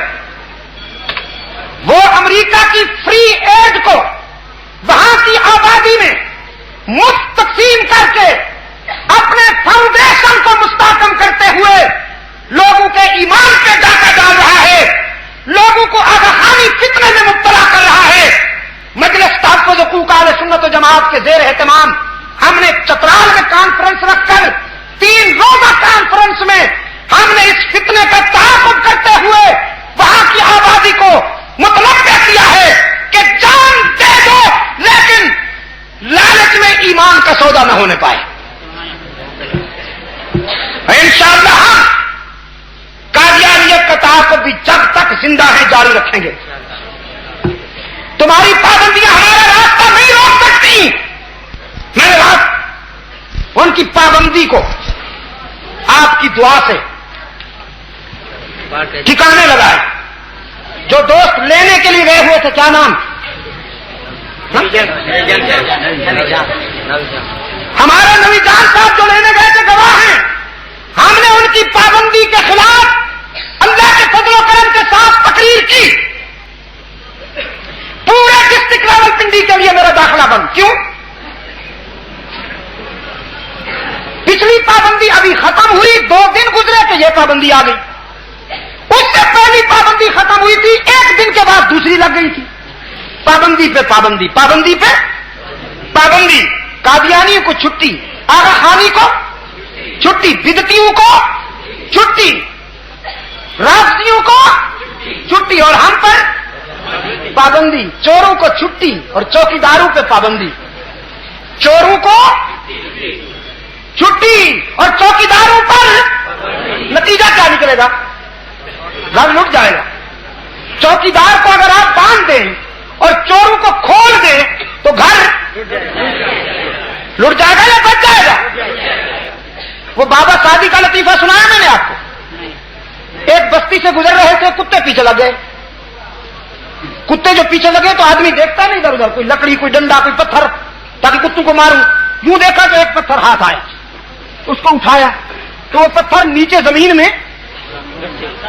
وہ امریکہ کی فری ایڈ کو وہاں کی آبادی میں مفت تقسیم کر کے اپنے فاؤنڈیشن کو مستحکم کرتے ہوئے لوگوں کے ایمان پہ ڈاکہ ڈال رہا ہے, لوگوں کو آگاہانی فتنے میں مبتلا کر رہا ہے. مجلس تحفظ حقوق اہل سنت و جماعت کے زیر اہتمام ہم نے چترال میں کانفرنس رکھ کر 3 روزہ کانفرنس میں ہم نے اس فتنے کا تعاقب کرتے ہوئے وہاں کی آبادی کو مطلب کیا ہے کہ جان دے دو لیکن لالچ میں ایمان کا سودا نہ ہونے پائے. انشاءاللہ ہم قادیانیت کا تعاقب بھی جب تک زندہ ہے جاری رکھیں گے. تمہاری پابندیاں ہمارا راستہ نہیں روک سکتی. میں نے بات ان کی پابندی کو آپ کی دعا سے ٹھکانے لگائے. جو دوست لینے کے لیے گئے ہوئے تھے, کیا نام, ہمارے نبی جان صاحب جو لینے گئے تھے گواہ ہیں. ہم نے ان کی پابندی کے خلاف اللہ کے فضل و کرم کے ساتھ تقریر کی. پورے ڈسٹرکٹ راول پنڈی کے لیے میرا داخلہ بند. کیوں؟ پچھلی پابندی ابھی ختم ہوئی, 2 دن گزرے کہ یہ پابندی آ گئی. اس سے پہلی پابندی ختم ہوئی تھی, 1 دن کے بعد دوسری لگ گئی تھی. پابندی پہ پابندی, پابندی پہ پابندی. قادیانیوں کو چھٹی, آغا خانی کو چھٹی, بدعتیوں کو چھٹی, رافضیوں کو چھٹی, اور ہم پر پابندی. چوروں کو چھٹی اور چوکیداروں پہ پابندی. چوروں کو چھٹی اور چوکیداروں پر نتیجہ کیا نکلے گا؟ گھر لٹ جائے گا. چوکیدار کو اگر آپ باندھ دیں اور چوروں کو کھول دیں تو گھر لٹ جائے گا یا بچ جائے گا؟ وہ بابا شادی کا لطیفہ سنایا میں نے آپ کو. ایک بستی سے گزر رہے تھے, کتے پیچھے لگ گئے. کتے جو پیچھے لگے تو آدمی دیکھتا نہیں ادھر ادھر, کوئی لکڑی, کوئی ڈنڈا, کوئی پتھر, تاکہ کتوں کو ماروں. یوں دیکھا تو ایک پتھر ہاتھ آیا, اس کو اٹھایا تو وہ پتھر نیچے زمین میں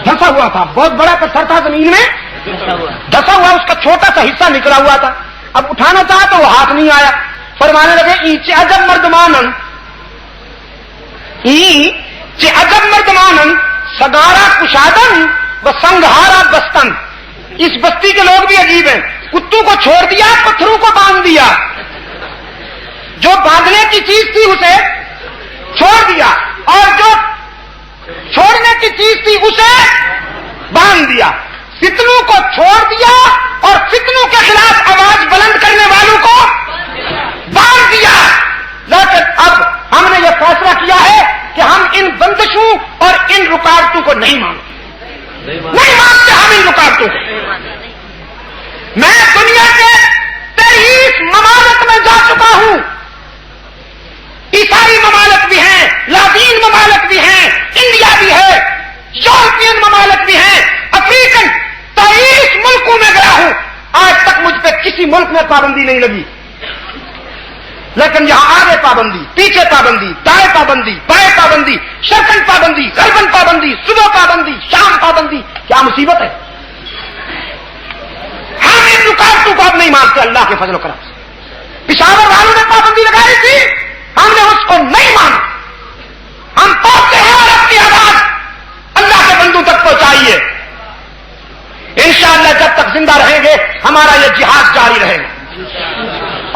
دھسا ہوا تھا. بہت بڑا پتھر تھا, زمین میں دھسا ہوا, اس کا چھوٹا سا حصہ نکلا ہوا تھا. اب اٹھانا چاہا تو وہ ہاتھ نہیں آیا. فرمانے لگے اینچے عجب مردمانن, اینچے عجب مردمانن سگارا کشادن و سنگھارا بستن. اس بستی کے لوگ بھی عجیب ہیں. کتوں کو چھوڑ دیا, پتھروں کو باندھ دیا. جو باندھنے کی چیز تھی اسے چھوڑ دیا, اور جو چھوڑنے کی چیز تھی اسے باندھ دیا. فتنوں کو چھوڑ دیا اور فتنوں کے خلاف آواز بلند کرنے والوں کو باندھ دیا. لیکن اب ہم نے یہ فیصلہ کیا ہے کہ ہم ان بندشوں اور ان رکاوٹوں کو نہیں مانتے, نہیں مانتے ہم ان رکاوٹوں کو. میں دنیا کے 23 ممالک میں جا چکا ہوں. عیسائی ممالک بھی ہیں, لاطین ممالک بھی ہیں, انڈیا بھی ہے, یورپین ممالک بھی ہیں, افریقن 23 ملکوں میں گیا ہوں. آج تک مجھ پہ کسی ملک میں پابندی نہیں لگی. لیکن یہاں آگے پابندی, پیچھے پابندی, دائیں پابندی, بائیں پابندی, شرقن پابندی, غربن پابندی, صبح پابندی, شام پابندی. کیا مصیبت ہے؟ ہم ان رکاوٹوں کو اب نہیں مانتے اللہ کے فضل و کرم سے. پشاور والوں نے پابندی لگائی تھی, ہم نے اس کو نہیں مانا. ہم پہنچتے ہیں اور اپنی آواز اللہ کے بندوں تک پہنچائیے. انشاءاللہ جب تک زندہ رہیں گے ہمارا یہ جہاد جاری رہے گا۔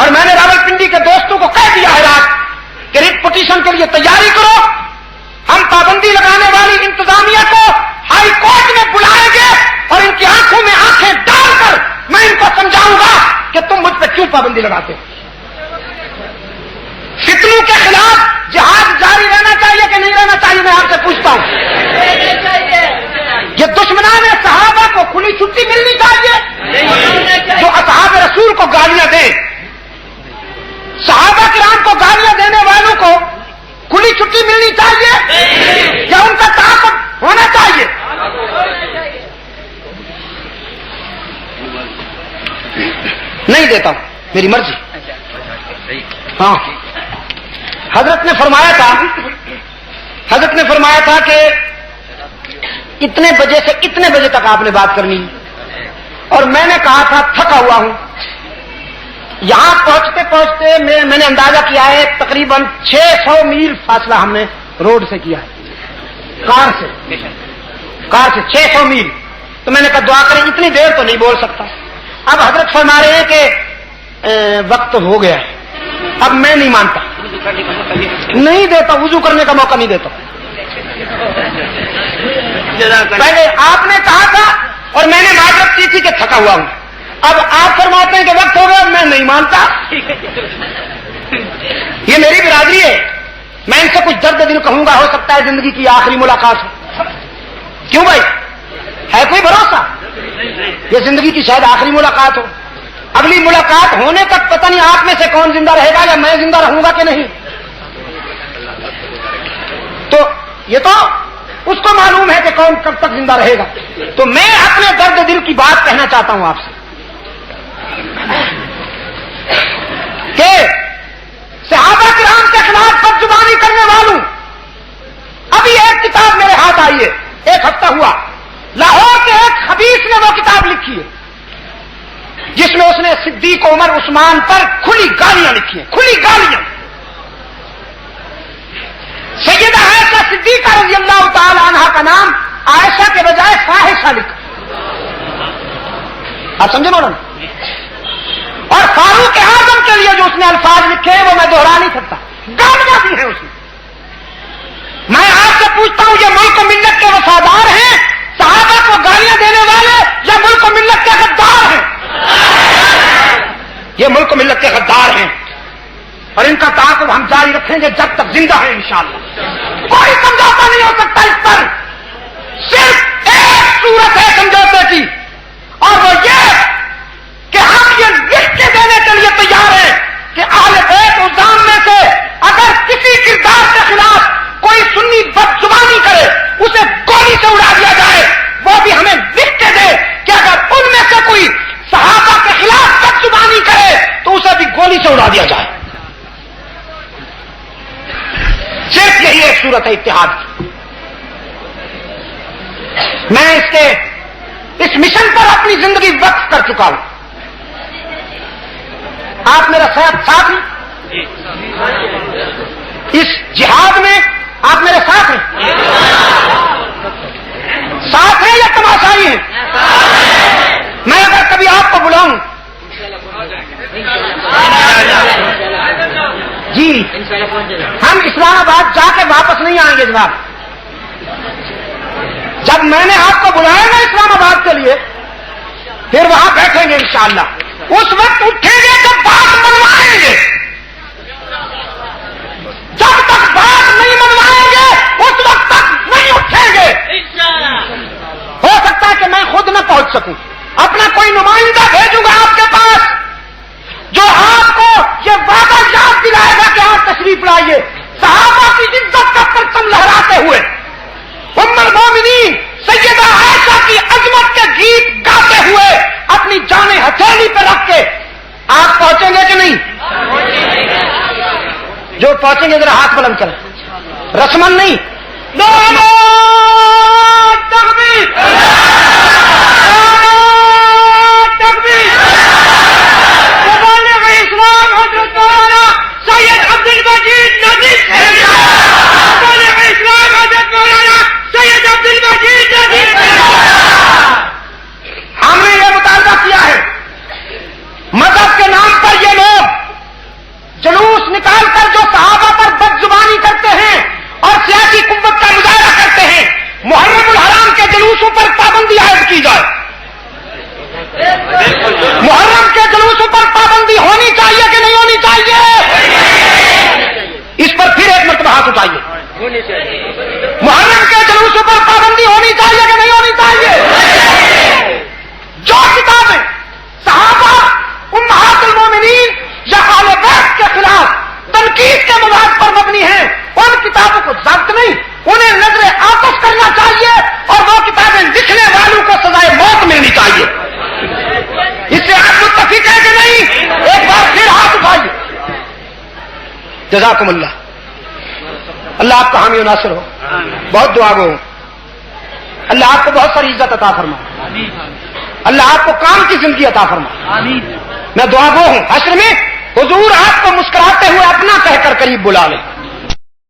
اور میں نے راولپنڈی کے دوستوں کو کہہ دیا ہے رات کہ ریٹ پٹیشن کے لیے تیاری کرو، ہم پابندی لگانے والی انتظامیہ کو ہائی کورٹ میں بلائیں گے اور ان کی آنکھوں میں آنکھیں ڈال کر میں ان کو سمجھاؤں گا کہ تم مجھ پہ کیوں پابندی لگاتے ہو۔ فتنوں کے خلاف جہاد جاری رہنا چاہیے کہ نہیں رہنا چاہیے؟ میں آپ سے پوچھتا ہوں۔ یہ دشمنان صحابہ کو کھلی چھٹی ملنی چاہیے؟ جو اصحاب رسول کو گالیاں دیں، صحابہ کرام کو گالیاں دینے والوں کو کھلی چھٹی ملنی چاہیے یا ان کا تعاقب ہونا چاہیے؟ نہیں دیتا ہوں، میری مرضی۔ ہاں، حضرت نے فرمایا تھا کہ اتنے بجے سے اتنے بجے تک آپ نے بات کرنی ہے، اور میں نے کہا تھا تھکا ہوا ہوں۔ یہاں پہنچتے پہنچتے میں نے اندازہ کیا ہے تقریباً 600 میل فاصلہ ہم نے روڈ سے کیا ہے، کار سے 600 میل۔ تو میں نے کہا دعا کریں، اتنی دیر تو نہیں بول سکتا۔ اب حضرت فرما رہے ہیں کہ وقت ہو گیا ہے، اب میں نہیں مانتا، نہیں دیتا، وضو کرنے کا موقع نہیں دیتا۔ پہلے آپ نے کہا تھا اور میں نے معذرت کی تھی کہ تھکا ہوا ہوں، اب آپ فرماتے ہیں کہ وقت ہو گیا، میں نہیں مانتا۔ یہ میری برادری ہے، میں ان سے کچھ درد دل کہوں گا، ہو سکتا ہے زندگی کی آخری ملاقات ہو۔ کیوں بھائی، ہے کوئی بھروسہ؟ یہ زندگی کی شاید آخری ملاقات ہو، اگلی ملاقات ہونے تک پتہ نہیں آپ میں سے کون زندہ رہے گا یا میں زندہ رہوں گا کہ نہیں۔ تو یہ تو اس کو معلوم ہے کہ کون کب تک زندہ رہے گا۔ تو میں اپنے درد دل کی بات کہنا چاہتا ہوں آپ سے کہ صحابہ کرام کے خلاف بدزبانی کرنے والوں، ابھی ایک کتاب میرے ہاتھ آئی ہے، ایک ہفتہ ہوا، لاہور کے ایک خبیث نے وہ کتاب لکھی ہے جس میں اس نے صدیق عمر عثمان پر کھلی گالیاں لکھی ہیں، کھلی گالیاں۔ سیدہ عائشہ صدیقہ رضی اللہ تعالی عنہا کا نام عائشہ کے بجائے فاحشہ لکھا، آپ سمجھے مولانا؟ اور فاروق اعظم کے لیے جو اس نے الفاظ لکھے ہیں وہ میں دوہرا نہیں سکتا، گالیاں دی ہیں اس نے۔ میں آپ سے پوچھتا ہوں، یہ ملک و ملت کے وفادار ہیں صحابہ کو گالیاں دینے والے یا ملک و ملت کے غدار ہیں؟ یہ ملک و ملت کے غدار ہیں، اور ان کا تعاقب ہم جاری رکھیں گے جب تک زندہ ہیں انشاءاللہ۔ کوئی سمجھوتا نہیں ہو سکتا اس پر، صرف ایک صورت ہے سمجھوتے کی، اور وہ یہ کہ ہم یہ لکھ کے دینے کے لیے تیار ہیں کہ اہل بیت الزام میں سے اگر کسی کردار کے خلاف کوئی سنی بدزبانی کرے اسے گولی سے اڑا دیا جائے، وہ بھی ہمیں لکھ کے دے کہ اگر ان میں سے کوئی صحابہ کے خلاف بدزبانی کرے تو اسے بھی گولی سے اڑا دیا جائے۔ صرف یہی ایک صورت ہے اتحاد کی۔ میں اس مشن پر اپنی زندگی وقف کر چکا ہوں۔ آپ میرا ساتھ ہیں اس جہاد میں، آپ میرے ساتھ ہیں، ساتھ ہیں یا تماشائی ہیں؟ میں اگر کبھی آپ کو بلاؤں، جی ہم اسلام آباد جا کے واپس نہیں آئیں گے جناب، جب میں نے آپ کو بلایا نا اسلام آباد کے لیے پھر وہاں بیٹھیں گے انشاءاللہ، اس وقت اٹھیں گے جب بات منوائیں گے، جب تک بات نہیں منوائیں گے اس وقت تک نہیں اٹھیں گے۔ ہو سکتا ہے کہ میں خود نہ پہنچ سکوں، اپنا کوئی نمائندہ بھیجوں گا آپ کے پاس جو آپ کو یہ وعدہ یاد دلائے گا کہ آپ تشریف لائیے، صحابہ کی عزت کا پرچم لہراتے ہوئے، ام المومنین سیدہ عائشہ کی عظمت کے گیت گاتے ہوئے، اپنی جانیں ہتھیلی پہ رکھ کے آپ پہنچیں گے کہ نہیں؟ جو پہنچیں گے ذرا ہاتھ بلند کریں، رسمن نہیں، تکبیر تکبیر۔ مبلغ اسلام حضرت مولانا سید عبد المجید ندیم، مبلغ اسلام حضرت مولانا سید عبد المجید ندیم۔ ہم نے یہ مطالبہ جزاکم اللہ. اللہ آپ کا حامی و ناصر ہو, بہت دعا گو ہو. اللہ آپ کو بہت ساری عزت عطا فرمائے. اللہ آپ کو کام کی زندگی عطا فرمائے. میں دعا گو ہوں, حشر میں حضور آپ کو مسکراتے ہوئے اپنا کہہ کر قریب بلا لے.